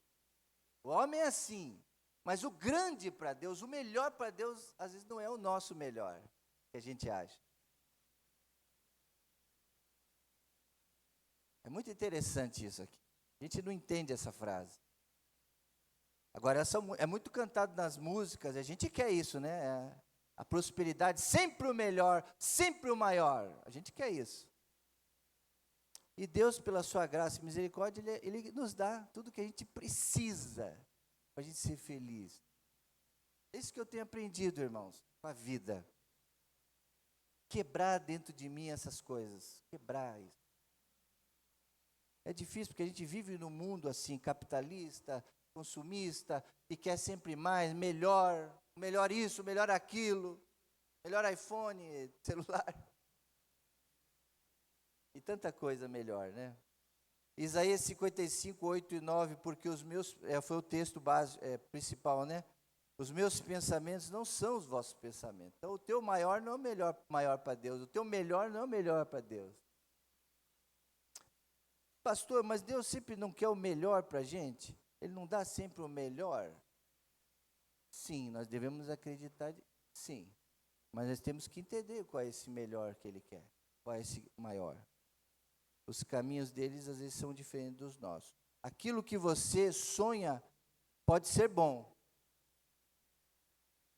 O homem é assim. Mas o grande para Deus, o melhor para Deus, às vezes não é o nosso melhor, que a gente acha. É muito interessante isso aqui. A gente não entende essa frase. Agora, é muito cantado nas músicas, a gente quer isso, né? A prosperidade, sempre o melhor, sempre o maior. A gente quer isso. E Deus, pela sua graça e misericórdia, Ele nos dá tudo que a gente precisa para a gente ser feliz. É isso que eu tenho aprendido, irmãos, com a vida. Quebrar dentro de mim essas coisas. Quebrar isso. É difícil porque a gente vive num mundo assim, capitalista, consumista, e quer sempre mais, melhor isso, melhor aquilo, melhor iPhone, celular. E tanta coisa melhor, né? Isaías 55, 8 e 9, porque os meus, foi o texto principal, né? Os meus pensamentos não são os vossos pensamentos. Então, o teu maior não é o maior para Deus, o teu melhor não é o melhor para Deus. pastor, mas Deus sempre não quer o melhor para a gente? Ele não dá sempre o melhor? Sim, nós devemos acreditar, sim. Mas nós temos que entender qual é esse melhor que Ele quer, qual é esse maior. Os caminhos deles, às vezes, são diferentes dos nossos. Aquilo que você sonha pode ser bom,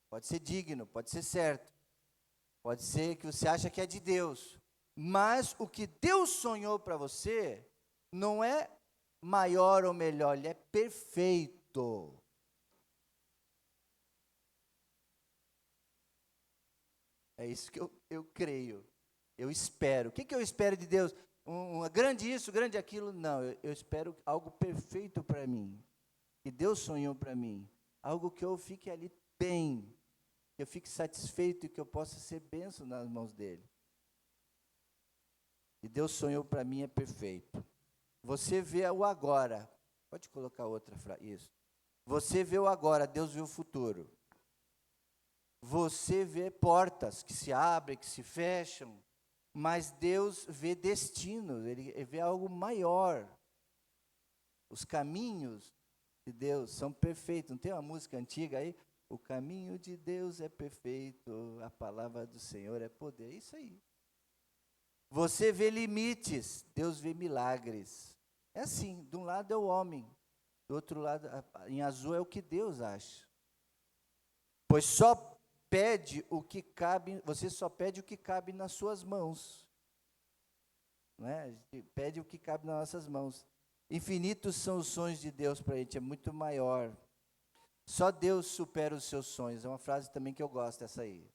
pode ser digno, pode ser certo, pode ser que você acha que é de Deus, mas o que Deus sonhou para você não é maior ou melhor, ele é perfeito. É isso que eu creio, eu espero. O que eu espero de Deus? Grande isso, grande aquilo? Não, eu espero algo perfeito para mim, que Deus sonhou para mim, algo que eu fique ali bem, que eu fique satisfeito e que eu possa ser bênção nas mãos dEle. E Deus sonhou para mim é perfeito. Você vê o agora, pode colocar outra frase, isso. Você vê o agora, Deus vê o futuro. Você vê portas que se abrem, que se fecham, mas Deus vê destinos, Ele vê algo maior. Os caminhos de Deus são perfeitos. Não tem uma música antiga aí? O caminho de Deus é perfeito, a palavra do Senhor é poder. É isso aí. Você vê limites, Deus vê milagres. É assim, de um lado é o homem, do outro lado, em azul, é o que Deus acha. Pois só pede o que cabe, você só pede o que cabe nas suas mãos. Não é? A gente pede o que cabe nas nossas mãos. Infinitos são os sonhos de Deus para a gente, é muito maior. Só Deus supera os seus sonhos. É uma frase também que eu gosto, essa aí.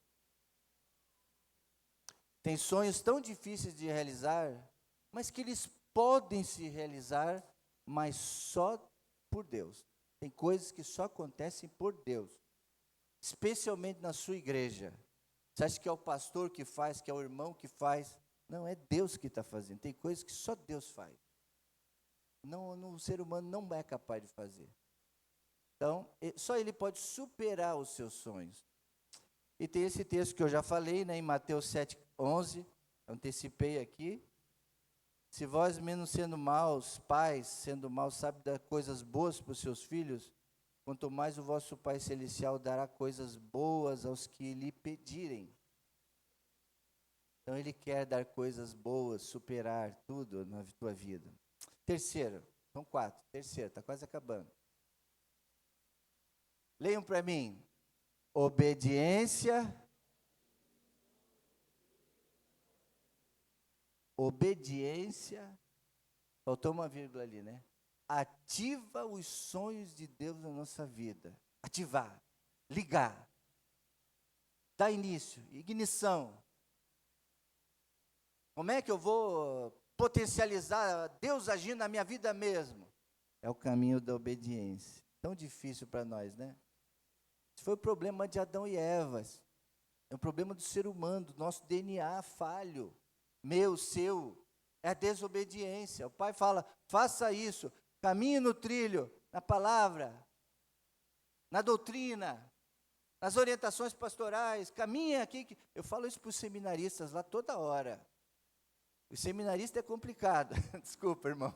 Tem sonhos tão difíceis de realizar, mas que eles podem se realizar, mas só por Deus. Tem coisas que só acontecem por Deus, especialmente na sua igreja. Você acha que é o pastor que faz, que é o irmão que faz? Não, é Deus que está fazendo. Tem coisas que só Deus faz. O ser humano não é capaz de fazer. Então, só Ele pode superar os seus sonhos. E tem esse texto que eu já falei, né, em Mateus 7:11, antecipei aqui. Se vós, mesmo sendo maus, pais, sendo maus, sabe dar coisas boas para os seus filhos, quanto mais o vosso Pai Celestial dará coisas boas aos que lhe pedirem. Então, Ele quer dar coisas boas, superar tudo na tua vida. Terceiro, são 4. Terceiro, está quase acabando. Leiam para mim. Obediência. Obediência. Faltou uma vírgula ali, né? Ativa os sonhos de Deus na nossa vida. Ativar. Ligar. Dar início. Ignição. Como é que eu vou potencializar Deus agindo na minha vida mesmo? É o caminho da obediência. Tão difícil para nós, né? Isso foi o problema de Adão e Eva. É um problema do ser humano, do nosso DNA falho. Meu, seu. É a desobediência. O pai fala, faça isso. Caminhe no trilho, na palavra, na doutrina, nas orientações pastorais. Caminhe aqui. Eu falo isso para os seminaristas lá toda hora. O seminarista é complicado. Desculpa, irmão.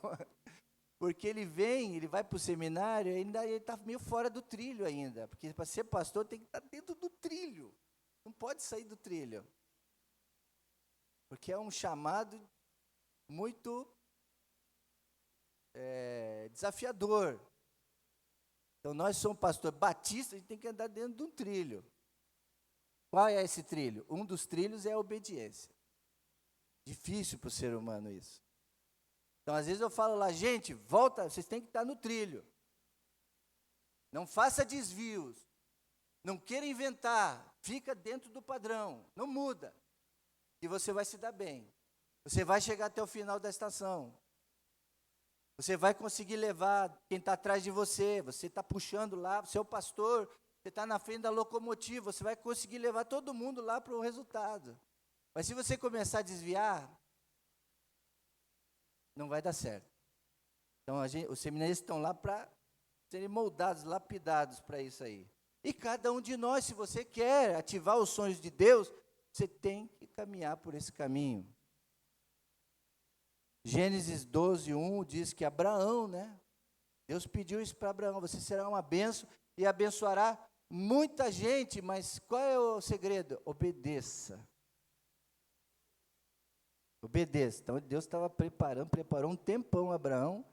Porque ele vai para o seminário, ainda ele está meio fora do trilho ainda. Porque para ser pastor tem que estar dentro do trilho. Não pode sair do trilho. Porque é um chamado muito desafiador. Então, nós somos pastor batista, a gente tem que andar dentro de um trilho. Qual é esse trilho? Um dos trilhos é a obediência. Difícil para o ser humano isso. Então, às vezes eu falo lá, gente, volta, vocês têm que estar no trilho. Não faça desvios. Não queira inventar. Fica dentro do padrão. Não muda. E você vai se dar bem. Você vai chegar até o final da estação. Você vai conseguir levar quem está atrás de você. Você está puxando lá, você é o pastor, você está na frente da locomotiva. Você vai conseguir levar todo mundo lá para o resultado. Mas se você começar a desviar, não vai dar certo. Então, os seminaristas estão lá para serem moldados, lapidados para isso aí. E cada um de nós, se você quer ativar os sonhos de Deus, você tem que caminhar por esse caminho. Gênesis 12:1 diz que Abraão, né? Deus pediu isso para Abraão: você será uma bênção e abençoará muita gente, mas qual é o segredo? Obedeça. Obedeça. Então Deus estava preparou um tempão Abraão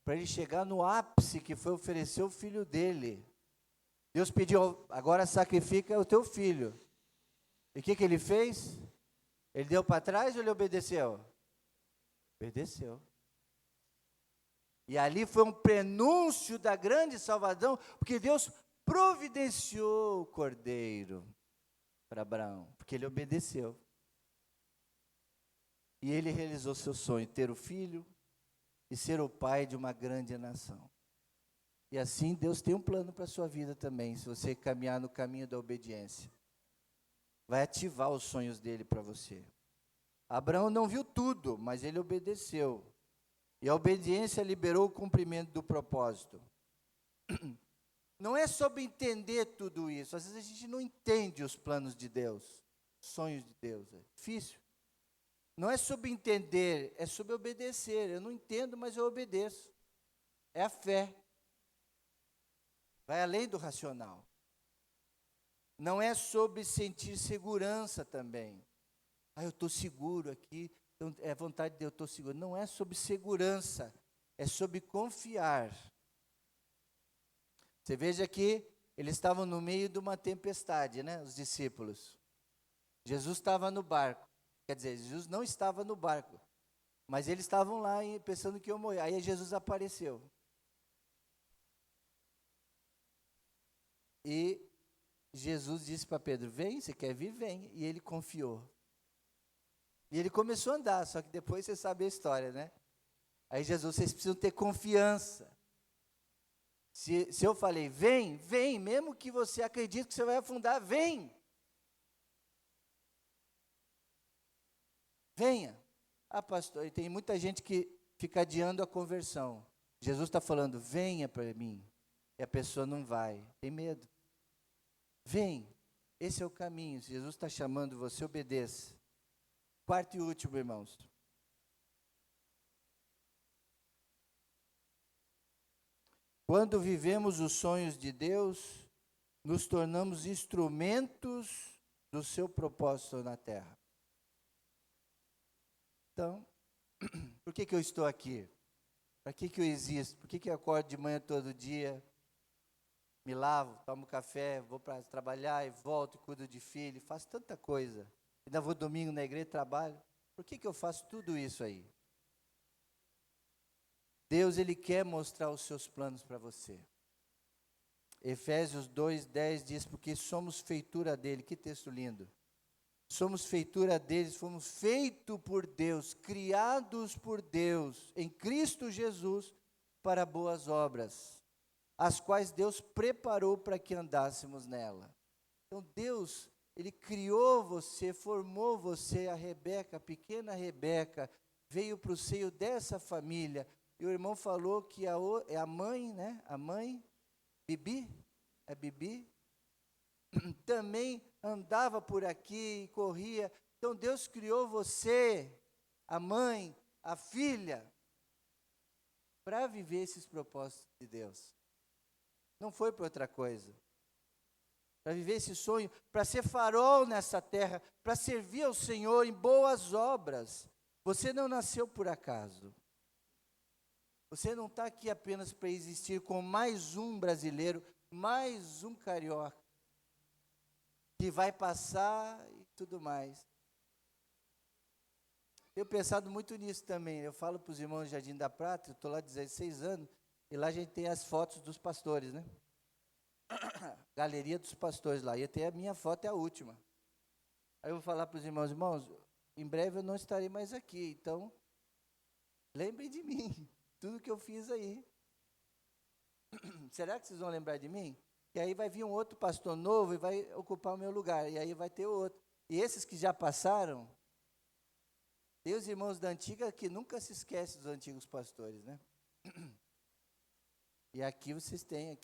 para ele chegar no ápice, que foi oferecer o filho dele. Deus pediu: agora sacrifica o teu filho. E o que ele fez? Ele deu para trás ou ele obedeceu? Obedeceu. E ali foi um prenúncio da grande salvação, porque Deus providenciou o cordeiro para Abraão, porque ele obedeceu. E ele realizou seu sonho, ter o filho e ser o pai de uma grande nação. E assim Deus tem um plano para a sua vida também, se você caminhar no caminho da obediência. Vai ativar os sonhos dele para você. Abraão não viu tudo, mas ele obedeceu. E a obediência liberou o cumprimento do propósito. Não é sobre entender tudo isso. Às vezes a gente não entende os planos de Deus, os sonhos de Deus. É difícil. Não é sobre entender, é sobre obedecer. Eu não entendo, mas eu obedeço. É a fé. Vai além do racional. Não é sobre sentir segurança também. Eu estou seguro aqui, então é vontade de Deus, eu estou seguro. Não é sobre segurança, é sobre confiar. Você veja que eles estavam no meio de uma tempestade, né, os discípulos. Jesus estava no barco. Quer dizer, Jesus não estava no barco, mas eles estavam lá pensando que iam morrer. Aí Jesus apareceu. E Jesus disse para Pedro: vem, você quer vir? Vem. E ele confiou. E ele começou a andar, só que depois você sabe a história, né? Aí Jesus: vocês precisam ter confiança. Se eu falei, vem, vem, mesmo que você acredite que você vai afundar, vem. Venha. Pastor, e tem muita gente que fica adiando a conversão. Jesus está falando: venha para mim. E a pessoa não vai, tem medo. Vem, esse é o caminho. Se Jesus está chamando você, obedeça. Quarto e último, irmãos. Quando vivemos os sonhos de Deus, nos tornamos instrumentos do seu propósito na terra. Então, por que eu estou aqui? Para que eu existo? Por que eu acordo de manhã todo dia, me lavo, tomo café, vou para trabalhar e volto, cuido de filho, faço tanta coisa. Ainda vou domingo na igreja, trabalho. Por que eu faço tudo isso aí? Deus, Ele quer mostrar os seus planos para você. Efésios 2:10 diz: porque somos feitura dele. Que texto lindo. Somos feitura deles, fomos feitos por Deus, criados por Deus, em Cristo Jesus, para boas obras, as quais Deus preparou para que andássemos nela. Então Deus, Ele criou você, formou você, a Rebeca, a pequena Rebeca, veio para o seio dessa família. E o irmão falou que é a mãe, né? A mãe, Bibi, é Bibi, também andava por aqui, corria. Então Deus criou você, a mãe, a filha, para viver esses propósitos de Deus. Não foi para outra coisa. Para viver esse sonho, para ser farol nessa terra, para servir ao Senhor em boas obras. Você não nasceu por acaso. Você não está aqui apenas para existir com mais um brasileiro, mais um carioca, que vai passar e tudo mais. Eu pensado muito nisso também. Eu falo para os irmãos do Jardim da Prata, eu estou lá há 16 anos, e lá a gente tem as fotos dos pastores, né? Galeria dos pastores lá, e até a minha foto é a última. Aí eu vou falar para os irmãos: em breve eu não estarei mais aqui, então lembrem de mim, tudo que eu fiz aí. Será que vocês vão lembrar de mim? E aí vai vir um outro pastor novo e vai ocupar o meu lugar, e aí vai ter outro. E esses que já passaram, tem os irmãos da antiga que nunca se esquecem dos antigos pastores, né? E aqui vocês têm,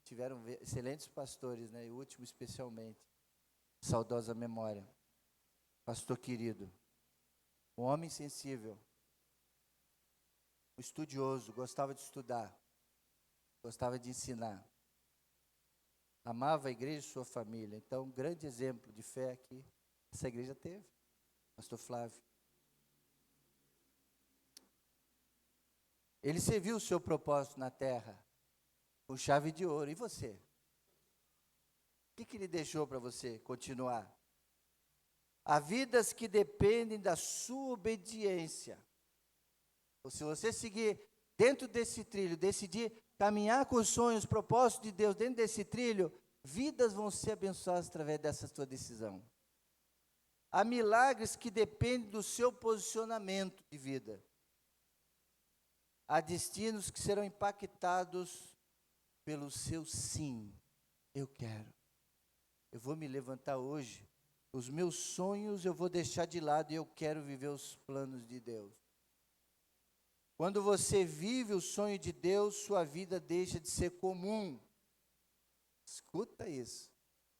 tiveram excelentes pastores, né? E o último especialmente, saudosa memória, pastor querido, um homem sensível, estudioso, gostava de estudar, gostava de ensinar. Amava a igreja e sua família. Então, um grande exemplo de fé aqui, essa igreja teve. Pastor Flávio. Ele serviu o seu propósito na terra com chave de ouro. E você? O que ele deixou para você continuar? Há vidas que dependem da sua obediência. Ou se você seguir dentro desse trilho, decidir caminhar com os sonhos, os propósitos de Deus dentro desse trilho, vidas vão ser abençoadas através dessa sua decisão. Há milagres que dependem do seu posicionamento de vida. Há destinos que serão impactados pelo seu sim. Eu quero. Eu vou me levantar hoje. Os meus sonhos eu vou deixar de lado e eu quero viver os planos de Deus. Quando você vive o sonho de Deus, sua vida deixa de ser comum. Escuta isso.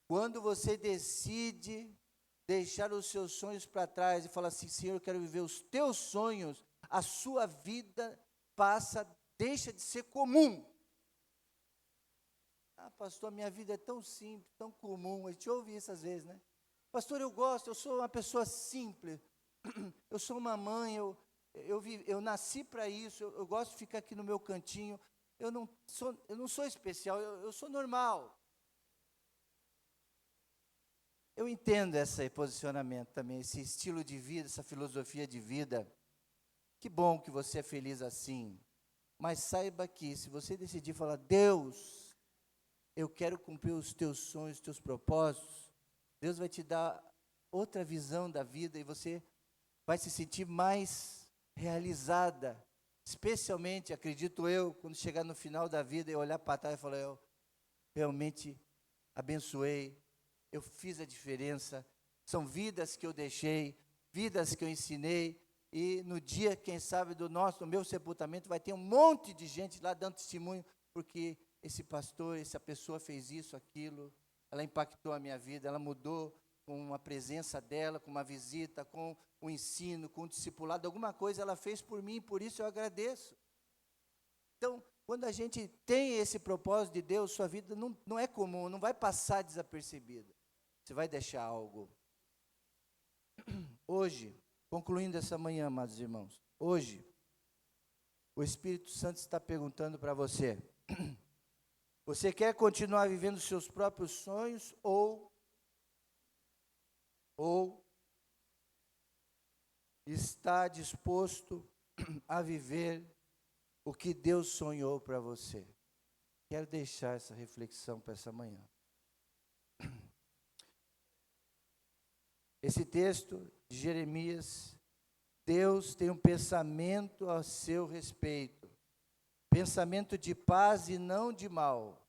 Quando você decide deixar os seus sonhos para trás e falar assim, Senhor, eu quero viver os teus sonhos, a sua vida deixa de ser comum. Ah, pastor, minha vida é tão simples, tão comum. A gente ouve isso às vezes, né? Pastor, eu sou uma pessoa simples. Eu sou uma mãe, eu nasci para isso, eu gosto de ficar aqui no meu cantinho. Eu não sou especial, eu sou normal. Eu entendo esse posicionamento também, esse estilo de vida, essa filosofia de vida. Que bom que você é feliz assim. Mas saiba que se você decidir falar, Deus, eu quero cumprir os teus sonhos, os teus propósitos, Deus vai te dar outra visão da vida e você vai se sentir mais realizada. Especialmente, acredito eu, quando chegar no final da vida e olhar para trás e falar, eu realmente abençoei, eu fiz a diferença, são vidas que eu deixei, vidas que eu ensinei, e no dia, quem sabe, do meu sepultamento, vai ter um monte de gente lá dando testemunho, porque esse pastor, essa pessoa fez isso, aquilo, ela impactou a minha vida, ela mudou com a presença dela, com uma visita, com o ensino, com o discipulado, alguma coisa ela fez por mim, por isso eu agradeço. Então, quando a gente tem esse propósito de Deus, sua vida não é comum, não vai passar desapercebida. Você vai deixar algo. Hoje, concluindo essa manhã, amados irmãos, hoje, o Espírito Santo está perguntando para você, você quer continuar vivendo seus próprios sonhos ou está disposto a viver o que Deus sonhou para você? Quero deixar essa reflexão para essa manhã. Esse texto de Jeremias, Deus tem um pensamento a seu respeito, pensamento de paz e não de mal,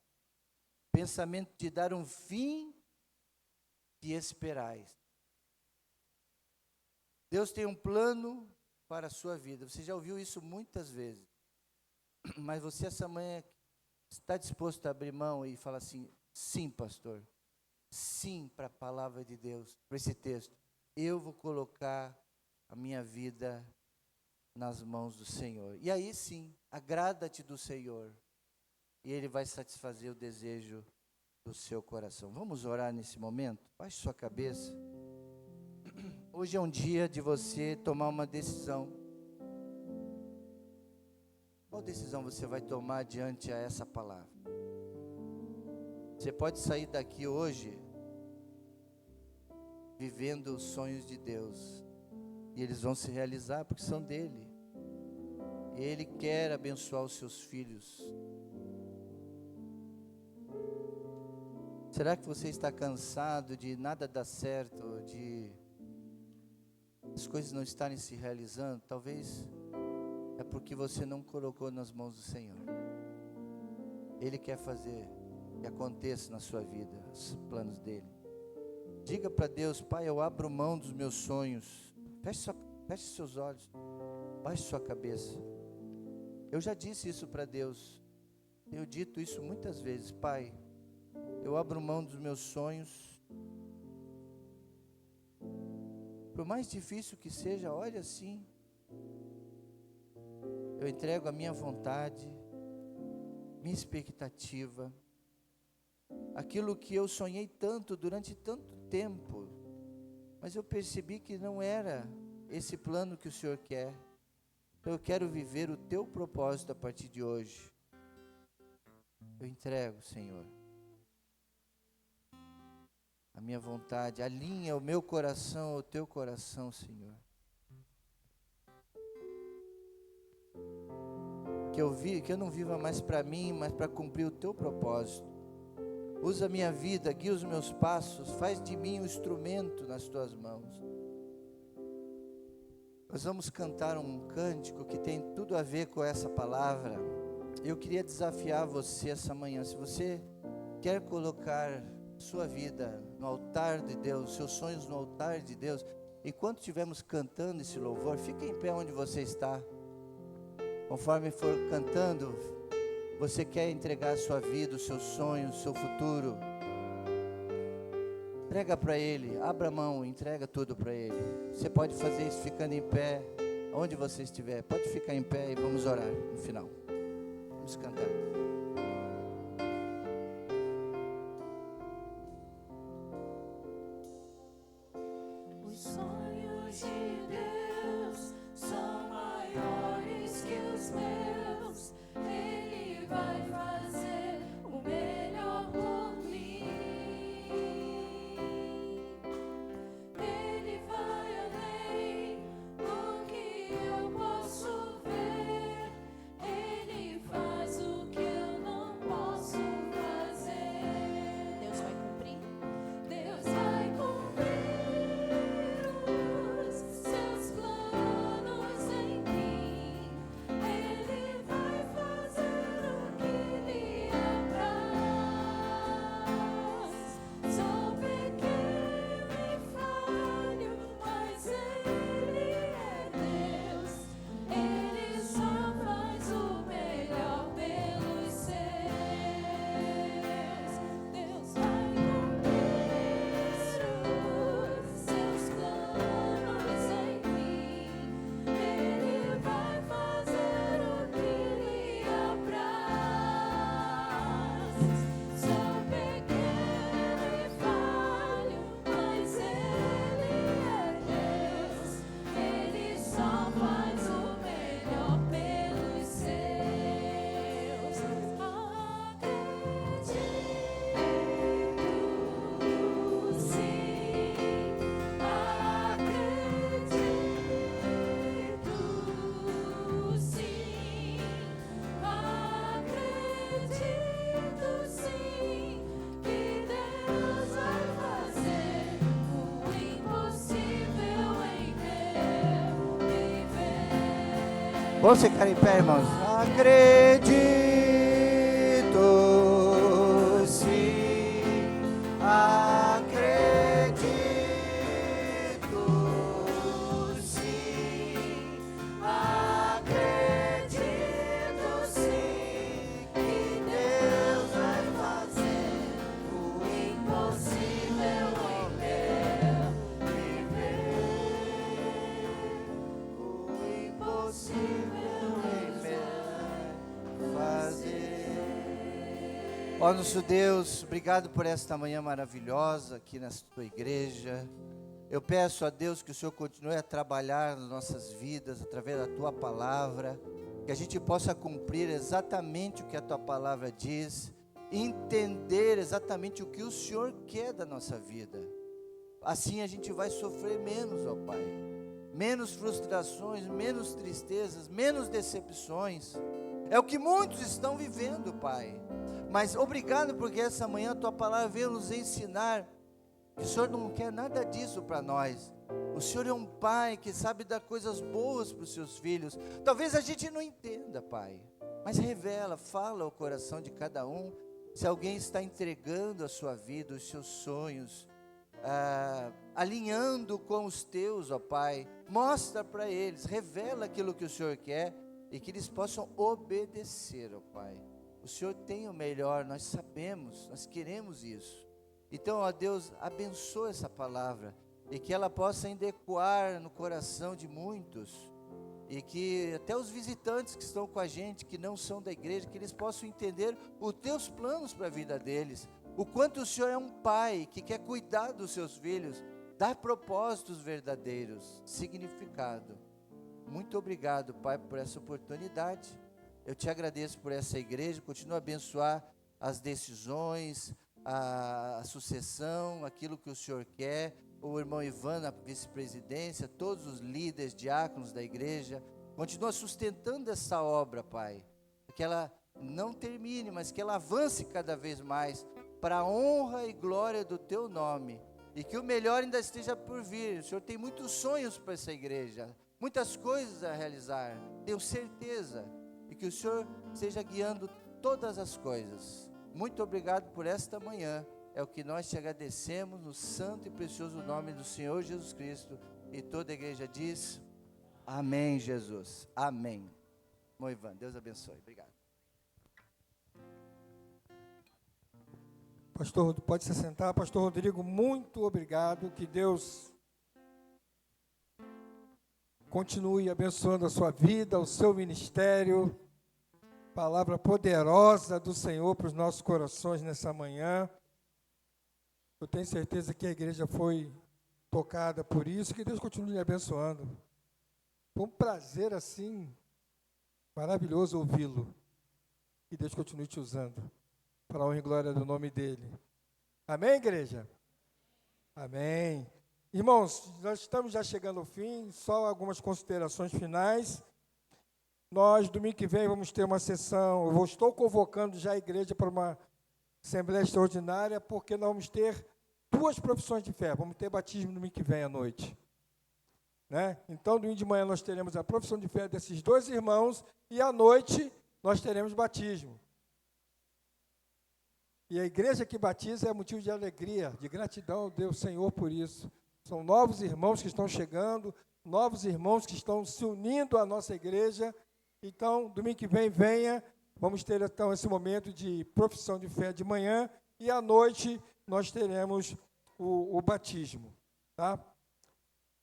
pensamento de dar um fim que esperais. Deus tem um plano para a sua vida, você já ouviu isso muitas vezes, mas você essa manhã está disposto a abrir mão e falar assim, sim, pastor, sim para a palavra de Deus, para esse texto. Eu vou colocar a minha vida nas mãos do Senhor. E aí sim, agrada-te do Senhor. E Ele vai satisfazer o desejo do seu coração. Vamos orar nesse momento? Baixe sua cabeça. Hoje é um dia de você tomar uma decisão. Qual decisão você vai tomar diante a essa palavra? Você pode sair daqui hoje vivendo os sonhos de Deus, e eles vão se realizar porque são dele. E Ele quer abençoar os seus filhos. Será que você está cansado de nada dar certo, de as coisas não estarem se realizando? Talvez é porque você não colocou nas mãos do Senhor. Ele quer fazer que aconteça na sua vida os planos dele. Diga para Deus, Pai, eu abro mão dos meus sonhos. Feche seus olhos, baixe sua cabeça. Eu já disse isso para Deus, tenho dito isso muitas vezes. Pai, eu abro mão dos meus sonhos. Por mais difícil que seja, olha assim, Eu entrego a minha vontade, minha expectativa, aquilo que eu sonhei tanto durante tanto tempo, mas eu percebi que não era esse plano que o Senhor quer. Eu quero viver o teu propósito a partir de hoje. Eu entrego, Senhor, a minha vontade, alinha o meu coração ao teu coração, Senhor. Que eu não viva mais para mim, mas para cumprir o teu propósito. Usa a minha vida, guia os meus passos, faz de mim um instrumento nas tuas mãos. Nós vamos cantar um cântico que tem tudo a ver com essa palavra. Eu queria desafiar você essa manhã, se você quer colocar sua vida no altar de Deus, seus sonhos no altar de Deus, enquanto estivermos cantando esse louvor, fique em pé onde você está. Conforme for cantando, você quer entregar a sua vida, os seus sonhos, o seu futuro, entrega para Ele, abra a mão, entrega tudo para Ele. Você pode fazer isso ficando em pé, onde você estiver, pode ficar em pé e vamos orar no final. Vamos cantar. Os sonhos de Deus são maiores que os meus. Ele vai fazer o melhor por mim. Ele vai além do que eu posso ver. Ele faz o que eu não posso fazer. Deus vai cumprir. Deus vai cumprir os seus planos em mim. Ele vai fazer o que lhe apraz. Sou pequeno e falho, mas Ele é Deus. Ele só faz o melhor pelos seus. Deus vai cumprir os seus planos em mim. Ele vai fazer o que lhe apraz. Sou pequeno e falho, mas Ele é Deus. Ele só faz o melhor pelos seus. Acredito, sim. Acredito, sim. Acredito, sim, que Deus vai fazer o impossível em meu viver. Vamos ficar em pé, irmãos. Acredito, sim. Acredito, sim. Acredito, sim, que Deus vai fazer o impossível em meu viver. O impossível em meu fazer. Ó nosso Deus, obrigado por esta manhã maravilhosa aqui na tua igreja. Eu peço a Deus que o Senhor continue a trabalhar nas nossas vidas através da tua palavra, que a gente possa cumprir exatamente o que a tua palavra diz, entender exatamente o que o Senhor quer da nossa vida. Assim a gente vai sofrer menos, ó Pai. Menos frustrações, menos tristezas, menos decepções. É o que muitos estão vivendo, Pai. Mas obrigado porque essa manhã a tua palavra veio nos ensinar que o Senhor não quer nada disso para nós. O Senhor é um Pai que sabe dar coisas boas para os seus filhos. Talvez a gente não entenda, Pai, mas revela, fala ao coração de cada um. Se alguém está entregando a sua vida, os seus sonhos, alinhando com os teus, ó Pai, mostra para eles, revela aquilo que o Senhor quer e que eles possam obedecer, ó Pai. O Senhor tem o melhor, nós sabemos, nós queremos isso. Então, ó Deus, abençoa essa palavra e que ela possa ainda ecoar no coração de muitos e que até os visitantes que estão com a gente, que não são da igreja, que eles possam entender os teus planos para a vida deles, o quanto o Senhor é um pai que quer cuidar dos seus filhos, dar propósitos verdadeiros, significado. Muito obrigado, Pai, por essa oportunidade. Eu te agradeço por essa igreja, continua a abençoar as decisões, a sucessão, aquilo que o Senhor quer, o irmão Ivan na vice-presidência, todos os líderes, diáconos da igreja, continua sustentando essa obra, Pai, que ela não termine, mas que ela avance cada vez mais, para a honra e glória do Teu nome, e que o melhor ainda esteja por vir. O Senhor tem muitos sonhos para essa igreja, muitas coisas a realizar, tenho certeza, e que o Senhor esteja guiando todas as coisas. Muito obrigado por esta manhã, é o que nós te agradecemos no santo e precioso nome do Senhor Jesus Cristo, e toda a igreja diz, amém, Jesus, amém. Bom, Ivan, Deus abençoe, obrigado. Pastor, pode se sentar. Pastor Rodrigo, muito obrigado, que Deus continue abençoando a sua vida, o seu ministério, palavra poderosa do Senhor para os nossos corações nessa manhã. Eu tenho certeza que a igreja foi tocada por isso, que Deus continue abençoando. Foi um prazer assim, maravilhoso ouvi-lo. Que Deus continue te usando, para a honra e glória do nome dEle. Amém, igreja? Amém. Irmãos, nós estamos já chegando ao fim, só algumas considerações finais. Nós, domingo que vem, vamos ter uma sessão, eu estou convocando já a igreja para uma assembleia extraordinária, porque nós vamos ter 2 profissões de fé, vamos ter batismo domingo que vem à noite. Né? Então, domingo de manhã nós teremos a profissão de fé desses 2 irmãos, e à noite nós teremos batismo. E a igreja que batiza é motivo de alegria, de gratidão ao Deus Senhor por isso. São novos irmãos que estão chegando, novos irmãos que estão se unindo à nossa igreja. Então, domingo que vem, venha, vamos ter então esse momento de profissão de fé de manhã, e à noite nós teremos o batismo. Tá?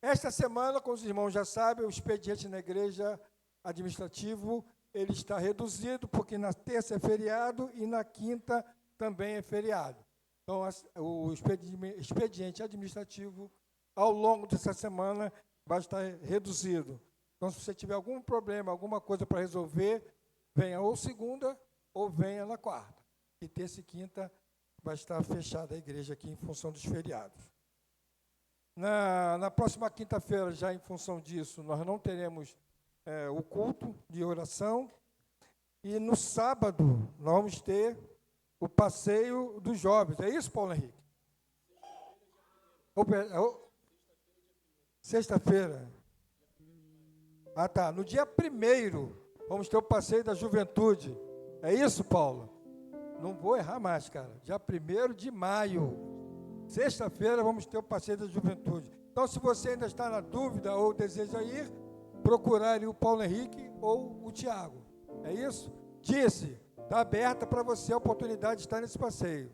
Esta semana, como os irmãos já sabem, o expediente na igreja administrativo, ele está reduzido, porque na terça é feriado e na quinta também é feriado. Então, o expediente administrativo, ao longo dessa semana, vai estar reduzido. Então, se você tiver algum problema, alguma coisa para resolver, venha ou segunda ou venha na quarta. E terça e quinta vai estar fechada a igreja aqui em função dos feriados. Na próxima quinta-feira, já em função disso, nós não teremos o culto de oração. E no sábado, nós vamos ter o passeio dos jovens. É isso, Paulo Henrique? Sexta-feira. Ah, tá. No dia 1º, vamos ter o passeio da juventude. É isso, Paulo? Não vou errar mais, cara. Dia 1º de maio. Sexta-feira, vamos ter o passeio da juventude. Então, se você ainda está na dúvida ou deseja ir, procurar o Paulo Henrique ou o Tiago. É isso? Disse, está aberta para você a oportunidade de estar nesse passeio.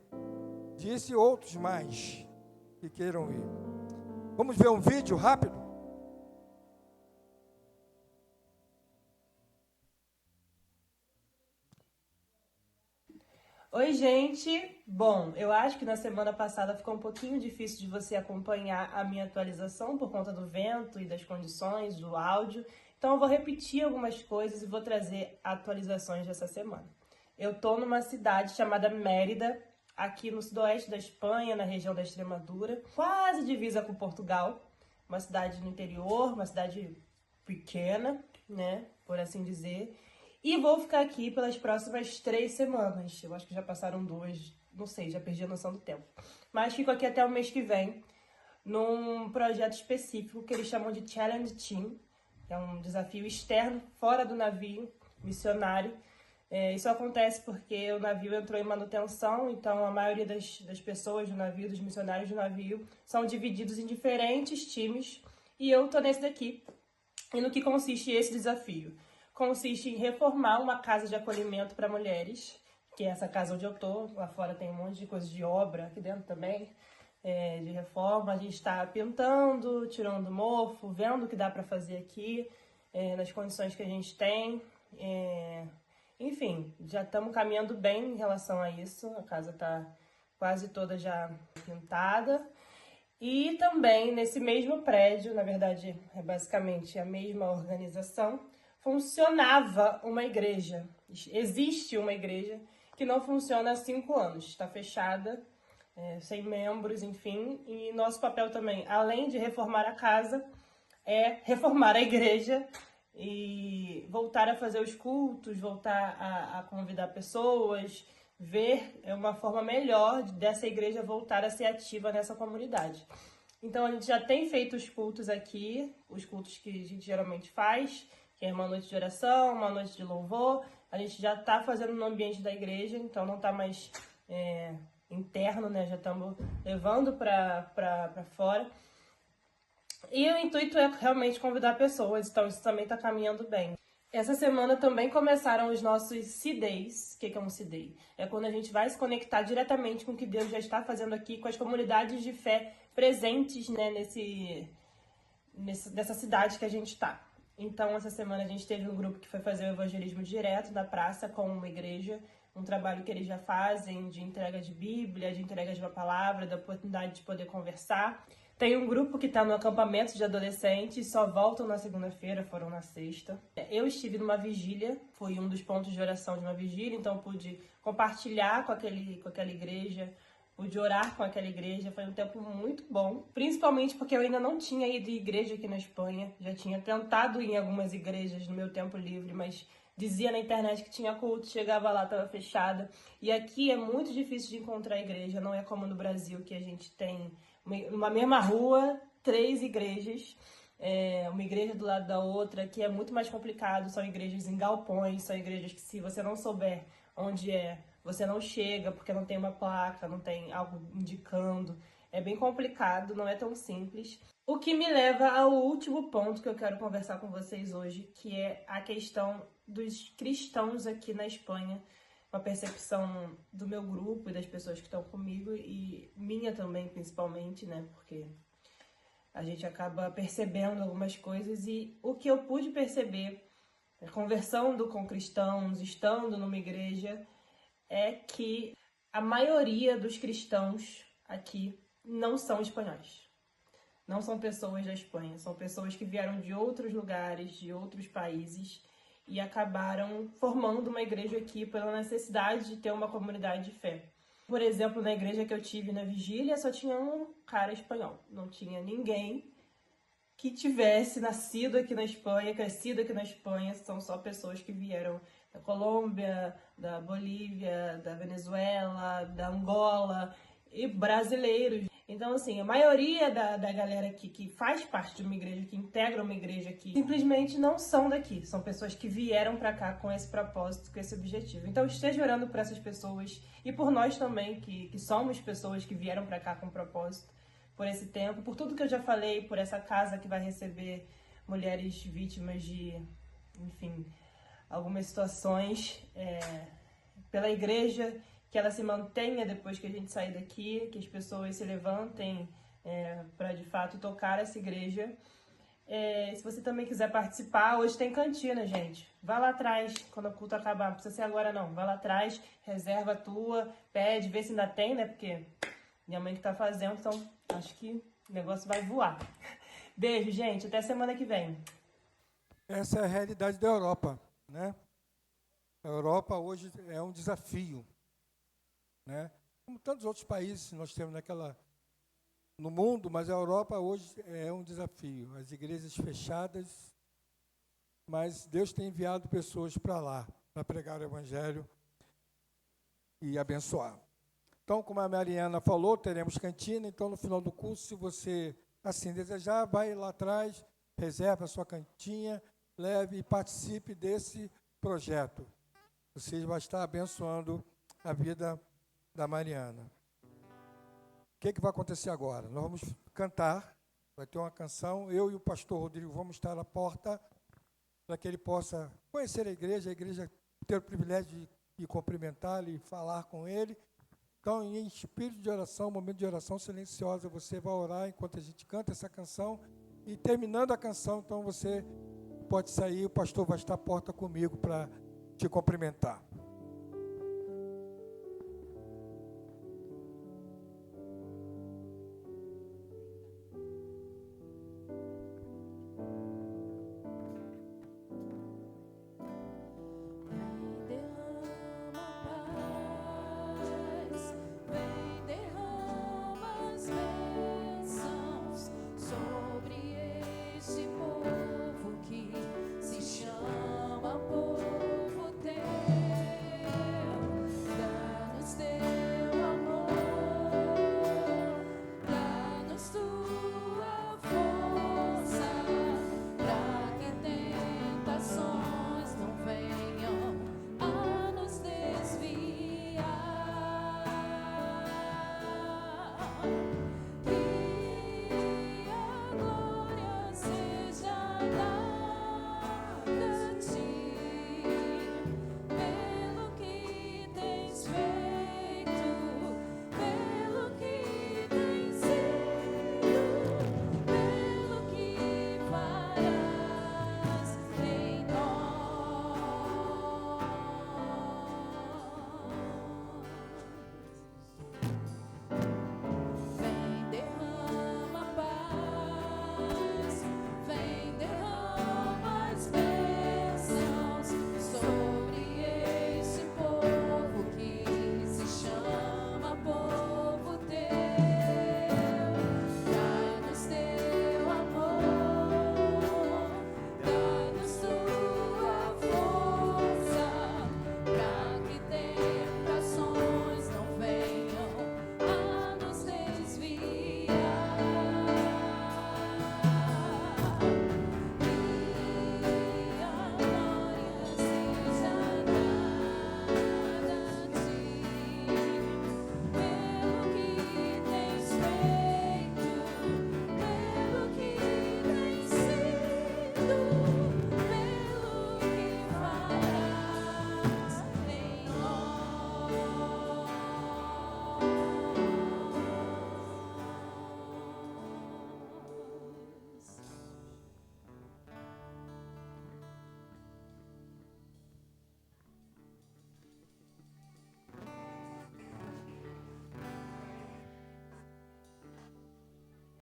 Disse outros mais que queiram ir. Vamos ver um vídeo rápido? Oi, gente. Bom, eu acho que na semana passada ficou um pouquinho difícil de você acompanhar a minha atualização por conta do vento e das condições do áudio. Então eu vou repetir algumas coisas e vou trazer atualizações dessa semana. Eu estou numa cidade chamada Mérida, aqui no sudoeste da Espanha, na região da Extremadura, quase divisa com Portugal. Uma cidade no interior, uma cidade pequena, né, por assim dizer. E vou ficar aqui pelas próximas 3 semanas. Eu acho que já passaram 2, não sei, já perdi a noção do tempo. Mas fico aqui até o mês que vem, num projeto específico que eles chamam de Challenge Team. É um desafio externo, fora do navio, missionário. Isso acontece porque o navio entrou em manutenção, então a maioria das pessoas do navio, dos missionários do navio, são divididos em diferentes times. E eu tô nesse daqui. E no que consiste esse desafio? Consiste em reformar uma casa de acolhimento para mulheres, que é essa casa onde eu tô. Lá fora tem um monte de coisa de obra, aqui dentro também, de reforma. A gente está pintando, tirando mofo, vendo o que dá para fazer aqui. nas condições que a gente tem. Enfim, já estamos caminhando bem em relação a isso. A casa está quase toda já pintada. E também nesse mesmo prédio, na verdade é basicamente a mesma organização, funcionava uma igreja. Existe uma igreja que não funciona há 5 anos, está fechada, sem membros, enfim. E nosso papel também, além de reformar a casa, é reformar a igreja e voltar a fazer os cultos, voltar a convidar pessoas, ver uma forma melhor dessa igreja voltar a ser ativa nessa comunidade. Então a gente já tem feito os cultos aqui, os cultos que a gente geralmente faz, que é uma noite de oração, uma noite de louvor. A gente já está fazendo no ambiente da igreja, então não está mais interno, né? Já estamos levando para fora. E o intuito é realmente convidar pessoas, então isso também está caminhando bem. Essa semana também começaram os nossos C-Days. O que é um C-Day? É quando a gente vai se conectar diretamente com o que Deus já está fazendo aqui, com as comunidades de fé presentes, né, nessa cidade que a gente está. Então, essa semana a gente teve um grupo que foi fazer o evangelismo direto da praça com uma igreja, um trabalho que eles já fazem de entrega de Bíblia, de entrega de uma palavra, da oportunidade de poder conversar. Tem um grupo que está no acampamento de adolescentes, só voltam na segunda-feira, foram na sexta. Eu estive numa vigília, fui um dos pontos de oração de uma vigília, então pude compartilhar com aquela igreja, pude orar com aquela igreja, foi um tempo muito bom. Principalmente porque eu ainda não tinha ido em igreja aqui na Espanha, já tinha tentado ir em algumas igrejas no meu tempo livre, mas dizia na internet que tinha culto, chegava lá, estava fechada. E aqui é muito difícil de encontrar igreja, não é como no Brasil, que a gente tem numa mesma rua 3 igrejas, uma igreja do lado da outra, que é muito mais complicado. São igrejas em galpões, são igrejas que, se você não souber onde você não chega, porque não tem uma placa, não tem algo indicando. É bem complicado, não é tão simples. O que me leva ao último ponto que eu quero conversar com vocês hoje, que é a questão dos cristãos aqui na Espanha, a percepção do meu grupo e das pessoas que estão comigo, e minha também, principalmente, né? Porque a gente acaba percebendo algumas coisas, e o que eu pude perceber, conversando com cristãos, estando numa igreja, é que a maioria dos cristãos aqui não são espanhóis. Não são pessoas da Espanha, são pessoas que vieram de outros lugares, de outros países, e acabaram formando uma igreja aqui pela necessidade de ter uma comunidade de fé. Por exemplo, na igreja que eu tive na vigília, só tinha um cara espanhol. Não tinha ninguém que tivesse nascido aqui na Espanha, crescido aqui na Espanha. São só pessoas que vieram da Colômbia, da Bolívia, da Venezuela, da Angola, e brasileiros. Então, assim, a maioria da galera aqui que faz parte de uma igreja, que integra uma igreja aqui, simplesmente não são daqui. São pessoas que vieram pra cá com esse propósito, com esse objetivo. Então, esteja orando por essas pessoas e por nós também, que somos pessoas que vieram pra cá com propósito, por esse tempo, por tudo que eu já falei, por essa casa que vai receber mulheres vítimas de, enfim, algumas situações, pela igreja, que ela se mantenha depois que a gente sair daqui, que as pessoas se levantem para, de fato, tocar essa igreja. Se você também quiser participar, hoje tem cantina, gente. Vai lá atrás, quando o culto acabar. Não precisa ser agora, não. Vai lá atrás, reserva a tua, pede, vê se ainda tem, né? Porque minha mãe que tá fazendo, então acho que o negócio vai voar. Beijo, gente. Até semana que vem. Essa é a realidade da Europa, né? A Europa hoje é um desafio, né? Como tantos outros países nós temos no mundo, mas a Europa hoje é um desafio. As igrejas fechadas, mas Deus tem enviado pessoas para lá, para pregar o Evangelho e abençoar. Então, como a Mariana falou, teremos cantina. Então, no final do curso, se você assim desejar, vai lá atrás, reserva a sua cantinha, leve e participe desse projeto. Você vai estar abençoando a vida da Mariana. O que vai acontecer agora? Nós vamos cantar, vai ter uma canção, eu e o pastor Rodrigo vamos estar à porta para que ele possa conhecer a igreja ter o privilégio de cumprimentá-lo e falar com ele. Então, em espírito de oração, momento de oração silenciosa, você vai orar enquanto a gente canta essa canção, e terminando a canção, então você pode sair, o pastor vai estar à porta comigo para te cumprimentar.